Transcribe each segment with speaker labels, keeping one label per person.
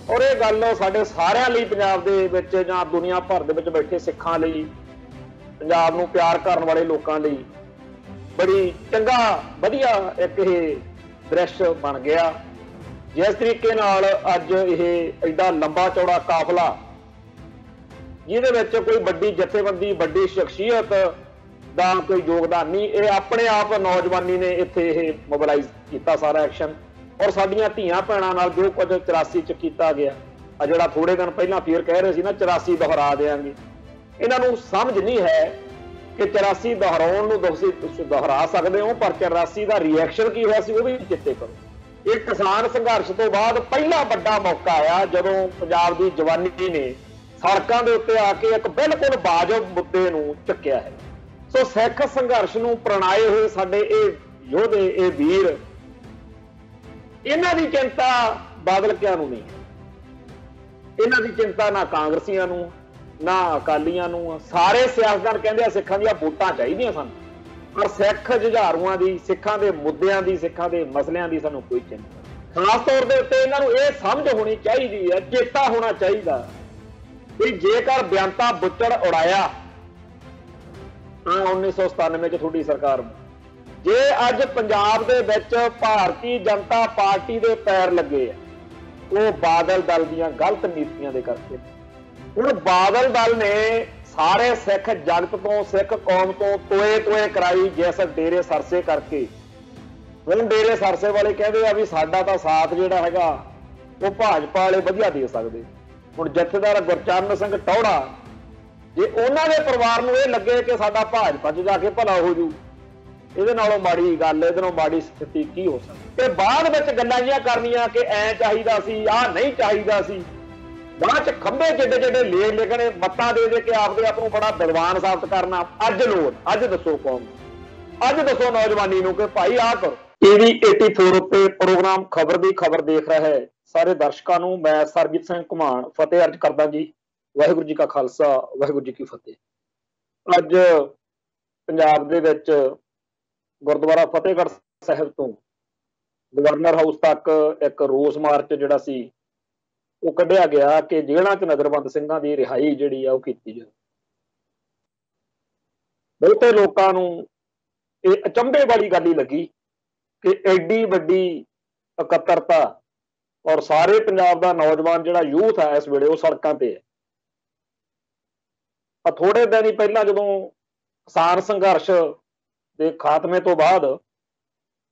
Speaker 1: और ये गल साडे सारिਆਂ ਲਈ ਪੰਜਾਬ ਦੇ ਵਿੱਚ ਜਾਂ ਦੁਨੀਆ ਭਰ ਦੇ ਵਿੱਚ ਬੈਠੇ ਸਿੱਖਾਂ ਲਈ, ਪੰਜਾਬ ਨੂੰ ਪਿਆਰ ਕਰਨ ਵਾਲੇ ਲੋਕਾਂ ਲਈ बड़ी चंगा वधिया एक दृश बन गया। जिस तरीके नाल अज ये एडा लंबा चौड़ा काफला जिहदे विच कोई वड्डी जथेबंदी वड्डी शख्सियत दा कोई योगदान नहीं, ये अपने आप नौजवानी ने इत्थे मोबिलाइज किया सारा एक्शन। और साडियां धीआं भैणां नाल जो कुछ 84 च किया गया, आ जिहड़ा थोड़े दिन पहलां फिर कह रहे सी ना 84 दोहरा देंगे, इन्हां नूं समझ नहीं है कि 84 दोहराउण नूं तुसीं दोहरा सकदे हो, पर 84 का रिएक्शन की होया सी वो भी चेते करो। एक किसान संघर्ष तो बाद पहला बड़ा मौका आया जदों पंजाब की जवानी ने सड़कों के उत्ते आके एक बिल्कुल वाजिब मुद्दे नूं चुक्या है। सो सिख संघर्ष नूं प्रणाए हुए साडे योधे ये वीर, इन्हां दी चिंता बादलकियां नूं नहीं, इन्हां दी चिंता ना कांग्रसियां नूं ना अकालियां नूं। सारे सियासतदान कहंदे सिखां दी वोटां चाहीदियां सन, पर सिख जुझारूआं दी, सिखां दे मुद्दिआं दी, सिखां दे मसलिआं दी सानूं कोई चिंता। खास तौर दे उत्ते इन्हां नूं इह समझ होनी चाहीदी है, चेता होना चाहीदा कि जेकर बेअंता बुच्चड़ उड़ाया तां 1997 च तुहाडी सरकार, जे अज पंजाब दे विच भारती जनता पार्टी दे पैर लगे आ वो बादल दल दीआं गलत नीतियां दे करके। हुण बादल दल ने सारे सिख जगत तो, सिख कौम तो टोए टोए कराई जिस डेरे सरसे करके। हुण डेरे सरसे वाले कहते हैं भी साडा तां साथ जिहड़ा हैगा वो भाजपा वाले वधिया दे सकदे। हुण जथेदार गुरचरण सिंह टौड़ा, जे उन्हां दे परिवार नूं इह लगे कि साडा भाजपा च जाके भला हो जू, ਇਹਦੇ ਨਾਲੋਂ ਮਾੜੀ ਗੱਲ, ਇਹਦੇ ਨਾਲੋਂ ਮਾੜੀ ਸਥਿਤੀ ਕੀ ਹੋ ਸਕਦੀ। ਤੇ ਬਾਅਦ ਵਿੱਚ ਗੱਲਾਂ ਜਿਹੀਆਂ ਕਰਨੀਆਂ ਕਿ ਐ ਚਾਹੀਦਾ ਸੀ, ਆਹ ਨਹੀਂ ਚਾਹੀਦਾ ਸੀ, ਬਾਅਦ ਚ ਖੰਭੇ ਜਿੱਡੇ ਜਿੱਡੇ ਲੇਖ ਲਿਖਣੇ, ਮੱਤਾਂ ਦੇ ਕੇ ਆਪਦੇ ਆਪ ਨੂੰ ਬੜਾ ਵਿਦਵਾਨ ਸਾਬਤ ਕਰਨਾ। ਅੱਜ ਲੋੜ, ਅੱਜ ਦੱਸੋ ਕੌਮ, ਅੱਜ ਦੱਸੋ ਨੌਜਵਾਨੀ ਨੂੰ ਕਿ ਭਾਈ ਆਹ ਕਰੋ। ਟੀਵੀ 84 ਉੱਤੇ ਪ੍ਰੋਗਰਾਮ ਖਬਰ ਦੀ ਖਬਰ ਦੇਖ ਰਿਹਾ ਹੈ ਸਾਰੇ ਦਰਸ਼ਕਾਂ ਨੂੰ ਮੈਂ ਸਰਬਜੀਤ ਸਿੰਘ ਘੁਮਾਣ ਫਤਿਹ ਅਰਜ ਕਰਦਾ ਜੀ। ਵਾਹਿਗੁਰੂ ਜੀ ਕਾ ਖਾਲਸਾ, ਵਾਹਿਗੁਰੂ ਜੀ ਕੀ ਫਤਿਹ। ਅੱਜ ਪੰਜਾਬ ਦੇ ਵਿੱਚ ਗੁਰਦੁਆਰਾ ਫਤਿਹਗੜ੍ਹ ਸਾਹਿਬ ਤੋਂ ਗਵਰਨਰ ਹਾਊਸ ਤੱਕ ਇੱਕ ਰੋਸ ਮਾਰਚ ਜਿਹੜਾ ਸੀ ਉਹ ਕੱਢਿਆ ਗਿਆ ਕਿ ਜੇਲ੍ਹਾਂ 'ਚ ਨਜ਼ਰਬੰਦ ਸਿੰਘਾਂ ਦੀ ਰਿਹਾਈ ਜਿਹੜੀ ਆ ਉਹ ਕੀਤੀ ਜਾਵੇ। ਬਹੁਤੇ ਲੋਕਾਂ ਨੂੰ ਇਹ ਅਚੰਭੇ ਵਾਲੀ ਗੱਲ ਹੀ ਲੱਗੀ ਕਿ ਐਡੀ ਵੱਡੀ ਇਕੱਤਰਤਾ ਔਰ ਸਾਰੇ ਪੰਜਾਬ ਦਾ ਨੌਜਵਾਨ ਜਿਹੜਾ ਯੂਥ ਹੈ ਇਸ ਵੇਲੇ ਉਹ ਸੜਕਾਂ ਤੇ ਹੈ। ਥੋੜੇ ਦਿਨ ਹੀ ਪਹਿਲਾਂ ਜਦੋਂ ਕਿਸਾਨ ਸੰਘਰਸ਼ ਦੇ ਖਾਤਮੇ ਤੋਂ ਬਾਅਦ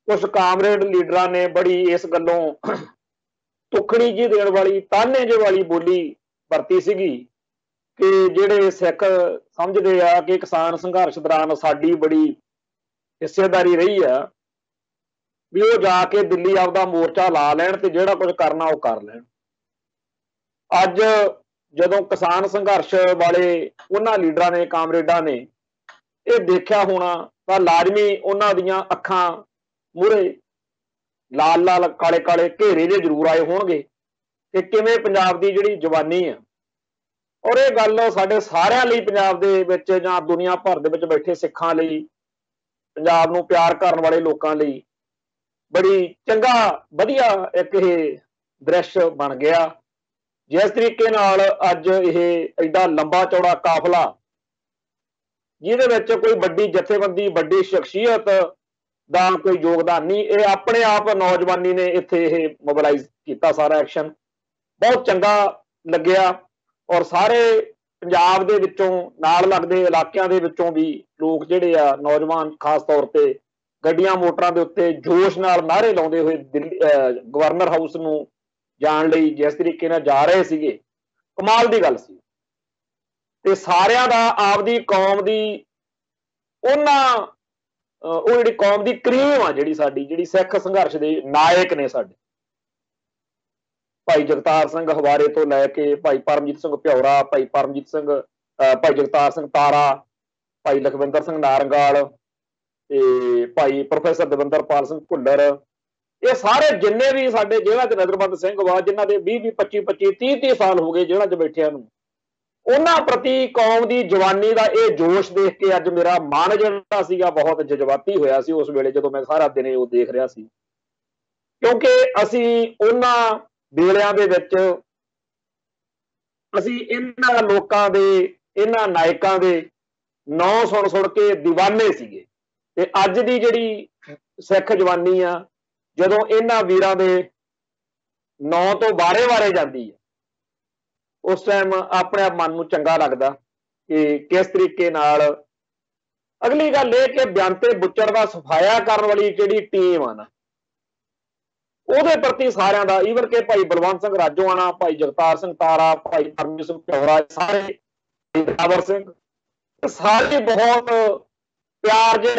Speaker 1: ਕੁਝ ਕਾਮਰੇਡ ਲੀਡਰਾਂ ਨੇ ਬੜੀ ਇਸ ਗੱਲੋਂ ਤੁਖੜੀ ਜੀ ਦੇਣ ਵਾਲੀ, ਤਾਨੇ ਜਿਹੇ ਵਾਲੀ ਬੋਲੀ ਵਰਤੀ ਸੀਗੀ ਕਿ ਜਿਹੜੇ ਸਿੱਖ ਸਮਝਦੇ ਆ ਕਿ ਕਿਸਾਨ ਸੰਘਰਸ਼ ਦੌਰਾਨ ਸਾਡੀ ਬੜੀ ਹਿੱਸੇਦਾਰੀ ਰਹੀ ਆ, ਵੀ ਉਹ ਜਾ ਕੇ ਦਿੱਲੀ ਆਪਦਾ ਮੋਰਚਾ ਲਾ ਲੈਣ ਤੇ ਜਿਹੜਾ ਕੁਝ ਕਰਨਾ ਉਹ ਕਰ ਲੈਣ। ਅੱਜ ਜਦੋਂ ਕਿਸਾਨ ਸੰਘਰਸ਼ ਵਾਲੇ ਉਹਨਾਂ ਲੀਡਰਾਂ ਨੇ, ਕਾਮਰੇਡਾਂ ਨੇ ਇਹ ਦੇਖਿਆ ਹੋਣਾ ਤਾਂ ਲਾਜ਼ਮੀ ਉਹਨਾਂ ਦੀਆਂ ਅੱਖਾਂ ਮੂਹਰੇ ਲਾਲ ਲਾਲ ਕਾਲੇ ਕਾਲੇ ਘੇਰੇ ਜੇ ਜ਼ਰੂਰ ਆਏ ਹੋਣਗੇ ਕਿ ਕਿਵੇਂ ਪੰਜਾਬ ਦੀ ਜਿਹੜੀ ਜਵਾਨੀ ਆ। ਔਰ ਇਹ ਗੱਲ ਸਾਡੇ ਸਾਰਿਆਂ ਲਈ, ਪੰਜਾਬ ਦੇ ਵਿੱਚ ਜਾਂ ਦੁਨੀਆ ਭਰ ਦੇ ਵਿੱਚ ਬੈਠੇ ਸਿੱਖਾਂ ਲਈ, ਪੰਜਾਬ ਨੂੰ ਪਿਆਰ ਕਰਨ ਵਾਲੇ ਲੋਕਾਂ ਲਈ ਬੜੀ ਚੰਗਾ ਵਧੀਆ ਇੱਕ ਇਹ ਦ੍ਰਿਸ਼ ਬਣ ਗਿਆ। ਜਿਸ ਤਰੀਕੇ ਨਾਲ ਅੱਜ ਇਹ ਐਡਾ ਲੰਬਾ ਚੌੜਾ ਕਾਫਲਾ ਜਿਹਦੇ ਵਿੱਚ ਕੋਈ ਵੱਡੀ ਜਥੇਬੰਦੀ ਵੱਡੀ ਸ਼ਖਸੀਅਤ ਦਾ ਕੋਈ ਯੋਗਦਾਨ ਨਹੀਂ, ਇਹ ਆਪਣੇ ਆਪ ਨੌਜਵਾਨੀ ਨੇ ਇੱਥੇ ਇਹ ਮੋਬਿਲਾਈਜ਼ ਕੀਤਾ ਸਾਰਾ ਐਕਸ਼ਨ। ਬਹੁਤ ਚੰਗਾ ਲੱਗਿਆ। ਔਰ ਸਾਰੇ ਪੰਜਾਬ ਦੇ ਵਿੱਚੋਂ ਨਾਲ ਲੱਗਦੇ ਇਲਾਕਿਆਂ ਦੇ ਵਿੱਚੋਂ ਵੀ ਲੋਕ ਜਿਹੜੇ ਆ ਨੌਜਵਾਨ ਖਾਸ ਤੌਰ ਤੇ ਗੱਡੀਆਂ ਮੋਟਰਾਂ ਦੇ ਉੱਤੇ ਜੋਸ਼ ਨਾਲ ਨਾਅਰੇ ਲਾਉਂਦੇ ਹੋਏ ਗਵਰਨਰ ਹਾਊਸ ਨੂੰ ਜਾਣ ਲਈ ਜਿਸ ਤਰੀਕੇ ਨਾਲ ਜਾ ਰਹੇ ਸੀਗੇ, ਕਮਾਲ ਦੀ ਗੱਲ ਸੀ। ਤੇ ਸਾਰਿਆਂ ਦਾ ਆਪਦੀ ਕੌਮ ਦੀ ਉਹਨਾਂ ਉਹ ਜਿਹੜੀ ਕੌਮ ਦੀ ਕਰੀਮ ਆ, ਜਿਹੜੀ ਸਾਡੀ ਜਿਹੜੀ ਸਿੱਖ ਸੰਘਰਸ਼ ਦੇ ਨਾਇਕ ਨੇ ਸਾਡੇ, ਭਾਈ ਜਗਤਾਰ ਸਿੰਘ ਹਵਾਰੇ ਤੋਂ ਲੈ ਕੇ ਭਾਈ ਪਰਮਜੀਤ ਸਿੰਘ ਭਿਉਰਾ, ਭਾਈ ਪਰਮਜੀਤ ਸਿੰਘ, ਭਾਈ ਜਗਤਾਰ ਸਿੰਘ ਤਾਰਾ, ਭਾਈ ਲਖਵਿੰਦਰ ਸਿੰਘ ਨਾਰੰਗਾਲ ਤੇ ਭਾਈ ਪ੍ਰੋਫੈਸਰ ਦਵਿੰਦਰਪਾਲ ਸਿੰਘ ਭੁੱਲਰ, ਇਹ ਸਾਰੇ ਜਿੰਨੇ ਵੀ ਸਾਡੇ ਜੇਲ੍ਹਾਂ 'ਚ ਨਜ਼ਰਬੰਦ ਸਿੰਘ ਵਾ, ਜਿਨ੍ਹਾਂ ਦੇ 20 25 25 30 ਸਾਲ ਹੋ ਗਏ ਜੇਲ੍ਹਾਂ 'ਚ ਬੈਠਿਆਂ ਨੂੰ, ਉਹਨਾਂ ਪ੍ਰਤੀ ਕੌਮ ਦੀ ਜਵਾਨੀ ਦਾ ਇਹ ਜੋਸ਼ ਦੇਖ ਕੇ ਅੱਜ ਮੇਰਾ ਮਨ ਜਿਹੜਾ ਸੀਗਾ ਬਹੁਤ ਜਜ਼ਬਾਤੀ ਹੋਇਆ ਸੀ ਉਸ ਵੇਲੇ ਜਦੋਂ ਮੈਂ ਸਾਰਾ ਦਿਨ ਉਹ ਦੇਖ ਰਿਹਾ ਸੀ। ਕਿਉਂਕਿ ਅਸੀਂ ਉਹਨਾਂ ਵੇਲਿਆਂ ਦੇ ਵਿੱਚ ਅਸੀਂ ਇਹਨਾਂ ਲੋਕਾਂ ਦੇ, ਇਹਨਾਂ ਨਾਇਕਾਂ ਦੇ ਨਾਂ ਸੁਣ ਕੇ دیਵਾਨੇ ਸੀਗੇ। ਤੇ ਅੱਜ ਦੀ ਜਿਹੜੀ ਸਿੱਖ ਜਵਾਨੀ ਆ, ਜਦੋਂ ਇਹਨਾਂ ਵੀਰਾਂ ਦੇ ਨਾਂ ਤੋਂ ਵਾਰੇ ਜਾਂਦੀ ਹੈ, ਉਸ ਟਾਈਮ ਆਪਣੇ ਆਪ ਮਨ ਨੂੰ ਚੰਗਾ ਲੱਗਦਾ ਕਿ ਕਿਸ ਤਰੀਕੇ ਨਾਲ। ਅਗਲੀ ਗੱਲ ਇਹ ਕਿ ਬਿਆੰਤੇ ਬੁੱਚੜ ਦਾ ਸਫਾਇਆ ਕਰਨ ਵਾਲੀ ਜਿਹੜੀ ਟੀਮ ਆ ਨਾ, ਉਹਦੇ ਪ੍ਰਤੀ ਸਾਰਿਆਂ ਦਾ, ਈਵਨ ਕਿ ਭਾਈ ਬਲਵੰਤ ਸਿੰਘ ਰਾਜੋਆਣਾ, ਭਾਈ ਜਗਤਾਰ ਸਿੰਘ ਤਾਰਾ, ਭਾਈ ਪਰਮਜੀਤ ਸਿੰਘ ਪਿਉਰਾ, ਸਾਰੇ ਰਾਵਰ ਸਿੰਘ, ਸਾਰੇ ਬਹੁਤ ਪਿਆਰ ਜੇ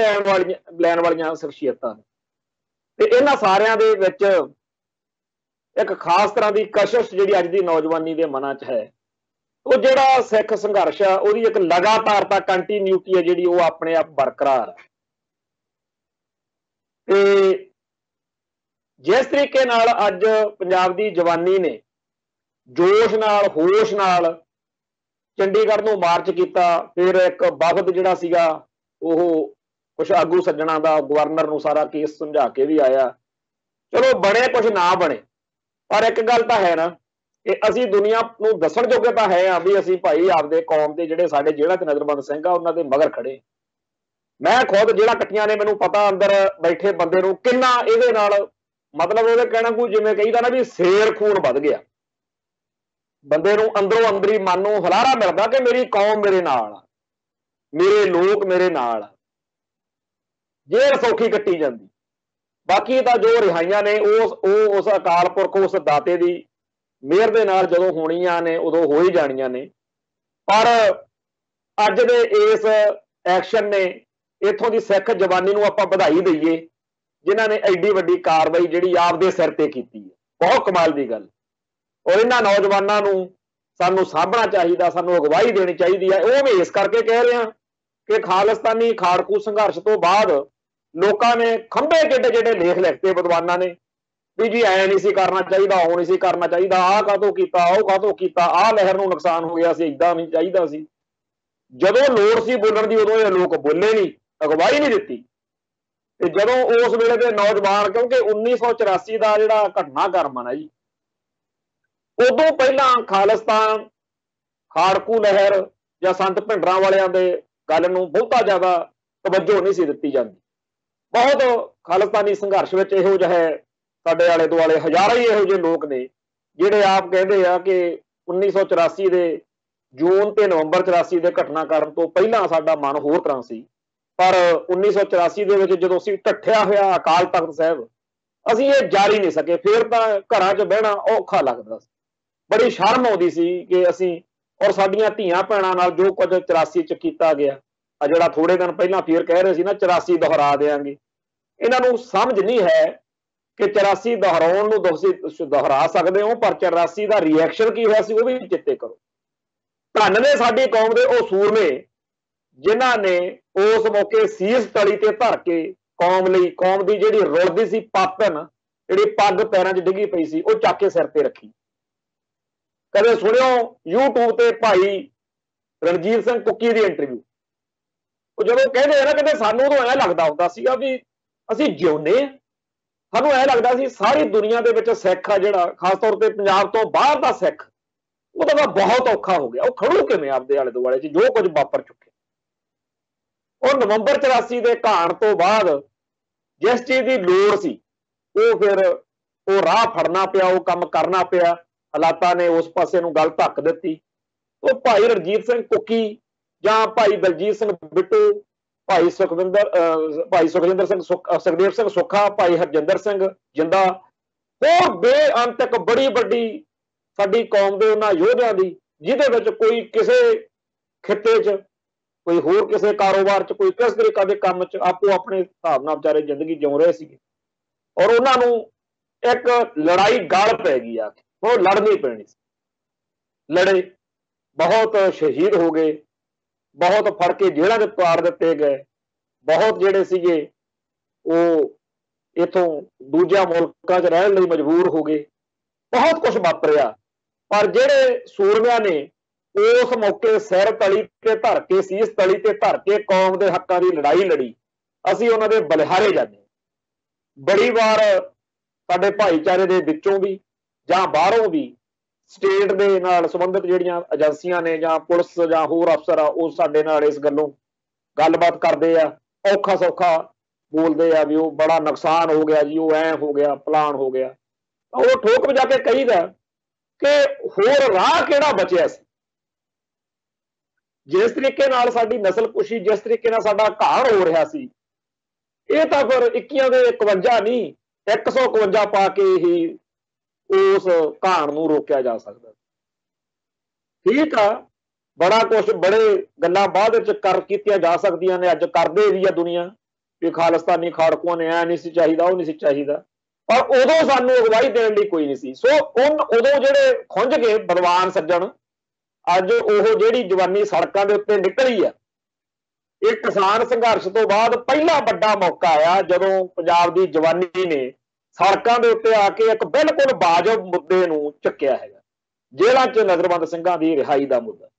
Speaker 1: ਲੈਣ ਵਾਲੀਆਂ ਸ਼ਖਸੀਅਤਾਂ ਨੇ। ਤੇ ਇਹਨਾਂ ਸਾਰਿਆਂ ਦੇ ਵਿੱਚ ਇੱਕ ਖਾਸ ਤਰ੍ਹਾਂ ਦੀ ਕਸ਼ਿਸ਼ ਜਿਹੜੀ ਅੱਜ ਦੀ ਨੌਜਵਾਨੀ ਦੇ ਮਨਾਂ 'ਚ ਹੈ, ਉਹ ਜਿਹੜਾ ਸਿੱਖ ਸੰਘਰਸ਼ ਆ, ਉਹਦੀ ਇੱਕ ਲਗਾਤਾਰਤਾ, ਕੰਟੀਨਿਊਟੀ ਹੈ ਜਿਹੜੀ, ਉਹ ਆਪਣੇ ਆਪ ਬਰਕਰਾਰ ਹੈ। ਤੇ ਜਿਸ ਤਰੀਕੇ ਨਾਲ ਅੱਜ ਪੰਜਾਬ ਦੀ ਜਵਾਨੀ ਨੇ ਜੋਸ਼ ਨਾਲ, ਹੋਸ਼ ਨਾਲ ਚੰਡੀਗੜ੍ਹ ਨੂੰ ਮਾਰਚ ਕੀਤਾ। ਫਿਰ ਇੱਕ ਵਫਦ ਜਿਹੜਾ ਸੀਗਾ, ਉਹ ਕੁਛ ਆਗੂ ਸੱਜਣਾ ਦਾ ਗਵਰਨਰ ਨੂੰ ਸਾਰਾ ਕੇਸ ਸਮਝਾ ਕੇ ਵੀ ਆਇਆ। ਚਲੋ ਬਣੇ ਕੁਛ ਨਾ ਬਣੇ, ਪਰ ਇੱਕ ਗੱਲ ਤਾਂ ਹੈ ਨਾ ਕਿ ਅਸੀਂ ਦੁਨੀਆ ਨੂੰ ਦੱਸਣ ਜੋਗੇ ਤਾਂ ਹੈ ਆ ਵੀ ਅਸੀਂ ਭਾਈ ਆਪਦੇ ਕੌਮ ਦੇ ਜਿਹੜੇ ਸਾਡੇ ਜੇਲ੍ਹਾਂ 'ਚ ਨਜ਼ਰਬੰਦ ਸਿੰਘ ਆ, ਉਹਨਾਂ ਦੇ ਮਗਰ ਖੜੇ। ਮੈਂ ਖੁਦ ਜੇਲ੍ਹਾਂ ਕੱਟੀਆਂ ਨੇ, ਮੈਨੂੰ ਪਤਾ ਅੰਦਰ ਬੈਠੇ ਬੰਦੇ ਨੂੰ ਕਿੰਨਾ ਇਹਦੇ ਨਾਲ, ਮਤਲਬ ਉਹਦੇ ਕਹਿਣਾ ਕੋਈ ਜਿਵੇਂ ਕਹੀਦਾ ਨਾ ਵੀ ਸ਼ੇਰ ਖੂਨ ਵੱਧ ਗਿਆ, ਬੰਦੇ ਨੂੰ ਅੰਦਰੋਂ ਅੰਦਰੀ ਮਨ ਨੂੰ ਹੁਲਾਰਾ ਮਿਲਦਾ ਕਿ ਮੇਰੀ ਕੌਮ ਮੇਰੇ ਨਾਲ ਆ, ਮੇਰੇ ਲੋਕ ਮੇਰੇ ਨਾਲ ਆ। ਜੇਲ੍ਹ ਸੌਖੀ ਕੱਟੀ ਜਾਂਦੀ। ਬਾਕੀ ਤਾਂ ਜੋ ਰਿਹਾਈਆਂ ਨੇ ਉਸ ਅਕਾਲ ਪੁਰਖ, ਉਸ ਦਾਤੇ ਦੀ ਮਿਹਰ ਦੇ ਨਾਲ ਜਦੋਂ ਹੋਣੀਆਂ ਨੇ ਉਦੋਂ ਹੋ ਹੀ ਜਾਣੀਆਂ ਨੇ। ਪਰ ਅੱਜ ਦੇ ਇਸ ਐਕਸ਼ਨ ਨੇ ਇੱਥੋਂ ਦੀ ਸਿੱਖ ਜਵਾਨੀ ਨੂੰ ਆਪਾਂ ਵਧਾਈ ਦਈਏ, ਜਿਨ੍ਹਾਂ ਨੇ ਐਡੀ ਵੱਡੀ ਕਾਰਵਾਈ ਜਿਹੜੀ ਆਪਦੇ ਸਿਰ ਤੇ ਕੀਤੀ ਹੈ। ਬਹੁਤ ਕਮਾਲ ਦੀ ਗੱਲ। ਔਰ ਇਹਨਾਂ ਨੌਜਵਾਨਾਂ ਨੂੰ ਸਾਨੂੰ ਸਾਂਭਣਾ ਚਾਹੀਦਾ, ਸਾਨੂੰ ਅਗਵਾਈ ਦੇਣੀ ਚਾਹੀਦੀ ਹੈ। ਉਹ ਮੈਂ ਇਸ ਕਰਕੇ ਕਹਿ ਰਿਹਾ ਕਿ ਖਾਲਿਸਤਾਨੀ ਖਾੜਕੂ ਸੰਘਰਸ਼ ਤੋਂ ਬਾਅਦ ਲੋਕਾਂ ਨੇ ਖੰਭੇ ਕਿੱਡੇ ਲੇਖ ਲਿਖਤੇ ਵਿਦਵਾਨਾਂ ਨੇ ਵੀ ਜੀ ਐ ਨਹੀਂ ਸੀ ਕਰਨਾ ਚਾਹੀਦਾ, ਉਹ ਨਹੀਂ ਸੀ ਕਰਨਾ ਚਾਹੀਦਾ, ਆਹ ਕਾਹਤੋਂ ਕੀਤਾ, ਉਹ ਕਾਹਤੋਂ ਕੀਤਾ, ਆਹ ਲਹਿਰ ਨੂੰ ਨੁਕਸਾਨ ਹੋ ਗਿਆ ਸੀ, ਏਦਾਂ ਨਹੀਂ ਚਾਹੀਦਾ ਸੀ। ਜਦੋਂ ਲੋੜ ਸੀ ਬੋਲਣ ਦੀ, ਉਦੋਂ ਇਹ ਲੋਕ ਬੋਲੇ ਨਹੀਂ, ਅਗਵਾਈ ਨਹੀਂ ਦਿੱਤੀ। ਤੇ ਜਦੋਂ ਉਸ ਵੇਲੇ ਦੇ ਨੌਜਵਾਨ, ਕਿਉਂਕਿ 1984 ਦਾ ਜਿਹੜਾ ਘਟਨਾਕ੍ਰਮ ਆ ਨਾ ਜੀ, ਉਦੋਂ ਪਹਿਲਾਂ ਖਾਲਿਸਤਾਨ ਖਾੜਕੂ ਲਹਿਰ ਜਾਂ ਸੰਤ ਭਿੰਡਰਾਂ ਵਾਲਿਆਂ ਦੇ ਗੱਲ ਨੂੰ ਬਹੁਤਾ ਜ਼ਿਆਦਾ ਤਵੱਜੋ ਨਹੀਂ ਸੀ ਦਿੱਤੀ ਜਾਂਦੀ। ਬਹੁਤ ਖਾਲਿਸਤਾਨੀ ਸੰਘਰਸ਼ ਵਿੱਚ ਇਹੋ ਜਿਹੇ ਸਾਡੇ ਆਲੇ ਦੁਆਲੇ ਹਜ਼ਾਰਾਂ ਹੀ ਇਹੋ ਜਿਹੇ ਲੋਕ ਨੇ ਜਿਹੜੇ ਆਪ ਕਹਿੰਦੇ ਆ ਕਿ 1984 ਦੇ ਜੂਨ ਤੇ ਨਵੰਬਰ 84 ਦੇ ਘਟਨਾਕ੍ਰਮ ਤੋਂ ਪਹਿਲਾਂ ਸਾਡਾ ਮਨ ਹੋਰ ਤਰ੍ਹਾਂ ਸੀ। ਪਰ 1984 ਦੇ ਵਿੱਚ ਜਦੋਂ ਅਸੀਂ ਢੱਠਿਆ ਹੋਇਆ ਅਕਾਲ ਤਖਤ ਸਾਹਿਬ, ਅਸੀਂ ਇਹ ਜਾਰੀ ਨਹੀਂ ਸਕੇ। ਫਿਰ ਤਾਂ ਘਰਾਂ 'ਚ ਬਹਿਣਾ ਔਖਾ ਲੱਗਦਾ ਸੀ, ਬੜੀ ਸ਼ਰਮ ਆਉਂਦੀ ਸੀ ਕਿ ਅਸੀਂ ਔਰ ਸਾਡੀਆਂ ਧੀਆਂ ਭੈਣਾਂ ਨਾਲ ਜੋ ਕੁਝ 84 ਚ ਕੀਤਾ ਗਿਆ, ਆ ਜਿਹੜਾ ਥੋੜੇ ਦਿਨ ਪਹਿਲਾਂ ਫੇਰ ਕਹਿ ਰਹੇ ਸੀ ਨਾ 84 ਦੁਹਰਾ ਦੇਾਂਗੇ, ਇਹਨਾਂ ਨੂੰ ਸਮਝ ਨਹੀਂ ਹੈ ਕਿ 84 ਦੁਹਰਾਉਣ ਨੂੰ ਤੁਸੀਂ ਦੁਹਰਾ ਸਕਦੇ ਹੋ, ਪਰ 84 ਦਾ ਰਿਐਕਸ਼ਨ ਕੀ ਹੋਇਆ ਸੀ ਉਹ ਵੀ ਚਿੱਤੇ ਕਰੋ। ਧੰਨ ਨੇ ਸਾਡੀ ਕੌਮ ਦੇ ਉਹ ਸੂਰਮੇ ਜਿਨ੍ਹਾਂ ਨੇ ਉਸ ਮੌਕੇ ਸੀਸ ਤਲੀ ਤੇ ਧਰ ਕੇ ਕੌਮ ਲਈ, ਕੌਮ ਦੀ ਜਿਹੜੀ ਰੁਲਦੀ ਸੀ ਪਾਤਨ, ਜਿਹੜੀ ਪੱਗ ਪੈਰਾਂ 'ਚ ਡਿੱਗੀ ਪਈ ਸੀ, ਉਹ ਚੱਕ ਕੇ ਸਿਰ ਤੇ ਰੱਖੀ। ਕਦੇ ਸੁਣਿਓ YouTube ਤੇ ਭਾਈ ਰਣਜੀਤ ਸਿੰਘ ਕੁੱਕੀ ਦੀ ਇੰਟਰਵਿਊ? ਉਹ ਜਦੋਂ ਕਹਿੰਦੇ ਆ ਨਾ, ਕਹਿੰਦੇ ਸਾਨੂੰ ਉਦੋਂ ਐਂ ਲੱਗਦਾ ਹੁੰਦਾ ਸੀਗਾ ਵੀ ਅਸੀਂ ਜਿਉਂਦੇ ਹਾਂ, ਸਾਨੂੰ ਐਂ ਲੱਗਦਾ ਸੀ ਸਾਰੀ ਦੁਨੀਆ ਦੇ ਵਿੱਚ ਸਿੱਖ ਆ ਜਿਹੜਾ, ਖਾਸ ਤੌਰ ਤੇ ਪੰਜਾਬ ਤੋਂ ਬਾਹਰ ਦਾ ਸਿੱਖ, ਉਹਦਾ ਤਾਂ ਬਹੁਤ ਔਖਾ ਹੋ ਗਿਆ। ਉਹ ਖੜੂ ਕਿਵੇਂ ਆਪਦੇ ਆਲੇ ਦੁਆਲੇ 'ਚ ਜੋ ਕੁਝ ਵਾਪਰ ਚੁੱਕਿਆ। ਉਹ ਨਵੰਬਰ 84 ਦੇ ਘਾਣ ਤੋਂ ਬਾਅਦ ਜਿਸ ਚੀਜ਼ ਦੀ ਲੋੜ ਸੀ, ਉਹ ਫਿਰ ਉਹ ਰਾਹ ਫੜਨਾ ਪਿਆ, ਉਹ ਕੰਮ ਕਰਨਾ ਪਿਆ। ਹਾਲਾਤਾਂ ਨੇ ਉਸ ਪਾਸੇ ਨੂੰ ਗੱਲ ਧੱਕ ਦਿੱਤੀ। ਉਹ ਭਾਈ ਰਣਜੀਤ ਸਿੰਘ ਕੁੱਕੀ ਜਾਂ ਭਾਈ ਦਲਜੀਤ ਸਿੰਘ ਬਿੱਟੂ, ਭਾਈ ਸੁਖਜਿੰਦਰ ਸਿੰਘ ਸੁਖਦੇਵ ਸਿੰਘ ਸੁੱਖਾ, ਭਾਈ ਹਰਜਿੰਦਰ ਸਿੰਘ ਜਿੰਦਾ, ਹੋਰ ਬੇਅੰਤ ਇੱਕ ਬੜੀ ਵੱਡੀ ਸਾਡੀ ਕੌਮ ਦੇ ਉਹਨਾਂ ਯੋਧਿਆਂ ਦੀ, ਜਿਹਦੇ ਵਿੱਚ ਕੋਈ ਕਿਸੇ ਖਿੱਤੇ 'ਚ, ਕੋਈ ਹੋਰ ਕਿਸੇ ਕਾਰੋਬਾਰ 'ਚ, ਕੋਈ ਕਿਸ ਤਰੀਕਾ ਦੇ ਕੰਮ 'ਚ ਆਪੋ ਆਪਣੇ ਹਿਸਾਬ ਨਾਲ ਵਿਚਾਰੇ ਜ਼ਿੰਦਗੀ ਜਿਉਂ ਰਹੇ ਸੀਗੇ। ਔਰ ਉਹਨਾਂ ਨੂੰ ਇੱਕ ਲੜਾਈ ਗਲ ਪੈ ਗਈ ਆ, ਉਹ ਲੜਨੀ ਪੈਣੀ ਸੀ। ਲੜੇ, ਬਹੁਤ ਸ਼ਹੀਦ ਹੋ ਗਏ, ਬਹੁਤ ਫੜ ਕੇ ਜੇਲ੍ਹਾਂ 'ਚ ਤਾਰ ਦਿੱਤੇ ਗਏ, ਬਹੁਤ ਜਿਹੜੇ ਸੀਗੇ ਉਹ ਇੱਥੋਂ ਦੂਜਿਆਂ ਮੁਲਕਾਂ 'ਚ ਰਹਿਣ ਲਈ ਮਜਬੂਰ ਹੋ ਗਏ, ਬਹੁਤ ਕੁਛ ਵਾਪਰਿਆ। ਪਰ ਜਿਹੜੇ ਸੂਰਮਿਆਂ ਨੇ ਉਸ ਮੌਕੇ ਸਿਰ ਤਲੀ ਤੇ ਧਰ ਕੇ, ਸੀਸ ਤਲੀ ਤੇ ਧਰ ਕੇ ਕੌਮ ਦੇ ਹੱਕਾਂ ਦੀ ਲੜਾਈ ਲੜੀ, ਅਸੀਂ ਉਹਨਾਂ ਦੇ ਬਲਿਹਾਰੇ ਜਾਂਦੇ। ਬੜੀ ਵਾਰ ਸਾਡੇ ਭਾਈਚਾਰੇ ਦੇ ਵਿੱਚੋਂ ਵੀ ਜਾਂ ਬਾਹਰੋਂ ਵੀ ਸਟੇਟ ਦੇ ਨਾਲ ਸੰਬੰਧਿਤ ਜਿਹੜੀਆਂ ਏਜੰਸੀਆਂ ਨੇ ਜਾਂ ਪੁਲਿਸ ਜਾਂ ਹੋਰ ਅਫਸਰ ਆ ਉਹ ਸਾਡੇ ਨਾਲ ਇਸ ਗੱਲੋਂ ਗੱਲਬਾਤ ਕਰਦੇ ਆ, ਔਖਾ ਸੌਖਾ ਬੋਲਦੇ ਆ ਵੀ ਉਹ ਬੜਾ ਨੁਕਸਾਨ ਹੋ ਗਿਆ ਜੀ, ਉਹ ਐ ਹੋ ਗਿਆ, ਪਲਾਨ ਹੋ ਗਿਆ। ਉਹ ਠੋਕ ਵਜਾ ਕੇ ਕਹੀਦਾ ਕਿ ਹੋਰ ਰਾਹ ਕਿਹੜਾ ਬਚਿਆ ਸੀ। ਜਿਸ ਤਰੀਕੇ ਨਾਲ ਸਾਡੀ ਨਸਲਕੁਸ਼ੀ, ਜਿਸ ਤਰੀਕੇ ਨਾਲ ਸਾਡਾ ਘਾਣ ਹੋ ਰਿਹਾ ਸੀ, ਇਹ ਤਾਂ ਫਿਰ 21 ਦੇ 51 ਨਹੀਂ 151 ਪਾ ਕੇ ਹੀ ਉਸ ਘਾਣ ਨੂੰ ਰੋਕਿਆ ਜਾ ਸਕਦਾ। ਠੀਕ ਆ, ਬੜਾ ਕੁਝ, ਬੜੇ ਗੱਲਾਂ ਬਾਅਦ ਵਿੱਚ ਕੀਤੀਆਂ ਜਾ ਸਕਦੀਆਂ ਨੇ, ਅੱਜ ਕਰਦੇ ਵੀ ਆ ਦੁਨੀਆ, ਵੀ ਖਾਲਿਸਤਾਨੀ ਖਾੜਕੂਆਂ ਨੇ ਐ ਨਹੀਂ ਸੀ ਚਾਹੀਦਾ, ਉਹ ਨਹੀਂ ਸੀ ਚਾਹੀਦਾ, ਪਰ ਉਦੋਂ ਸਾਨੂੰ ਅਗਵਾਈ ਦੇਣ ਲਈ ਕੋਈ ਨਹੀਂ ਸੀ। ਸੋ ਉਦੋਂ ਜਿਹੜੇ ਖੁੰਝ ਗਏ ਬਲਵਾਨ ਸੱਜਣ, ਅੱਜ ਉਹ ਜਿਹੜੀ ਜਵਾਨੀ ਸੜਕਾਂ ਦੇ ਉੱਤੇ ਨਿਕਲੀ ਆ, ਇਹ ਕਿਸਾਨ ਸੰਘਰਸ਼ ਤੋਂ ਬਾਅਦ ਪਹਿਲਾ ਵੱਡਾ ਮੌਕਾ ਆਇਆ ਜਦੋਂ ਪੰਜਾਬ ਦੀ ਜਵਾਨੀ ਨੇ ਸੜਕਾਂ ਦੇ ਉੱਤੇ ਆ ਕੇ ਇੱਕ ਬਿਲਕੁਲ ਵਾਜਬ ਮੁੱਦੇ ਨੂੰ ਚੱਕਿਆ ਹੈਗਾ, ਜੇਲ੍ਹਾਂ 'ਚ ਨਜ਼ਰਬੰਦ ਸਿੰਘਾਂ ਦੀ ਰਿਹਾਈ ਦਾ ਮੁੱਦਾ।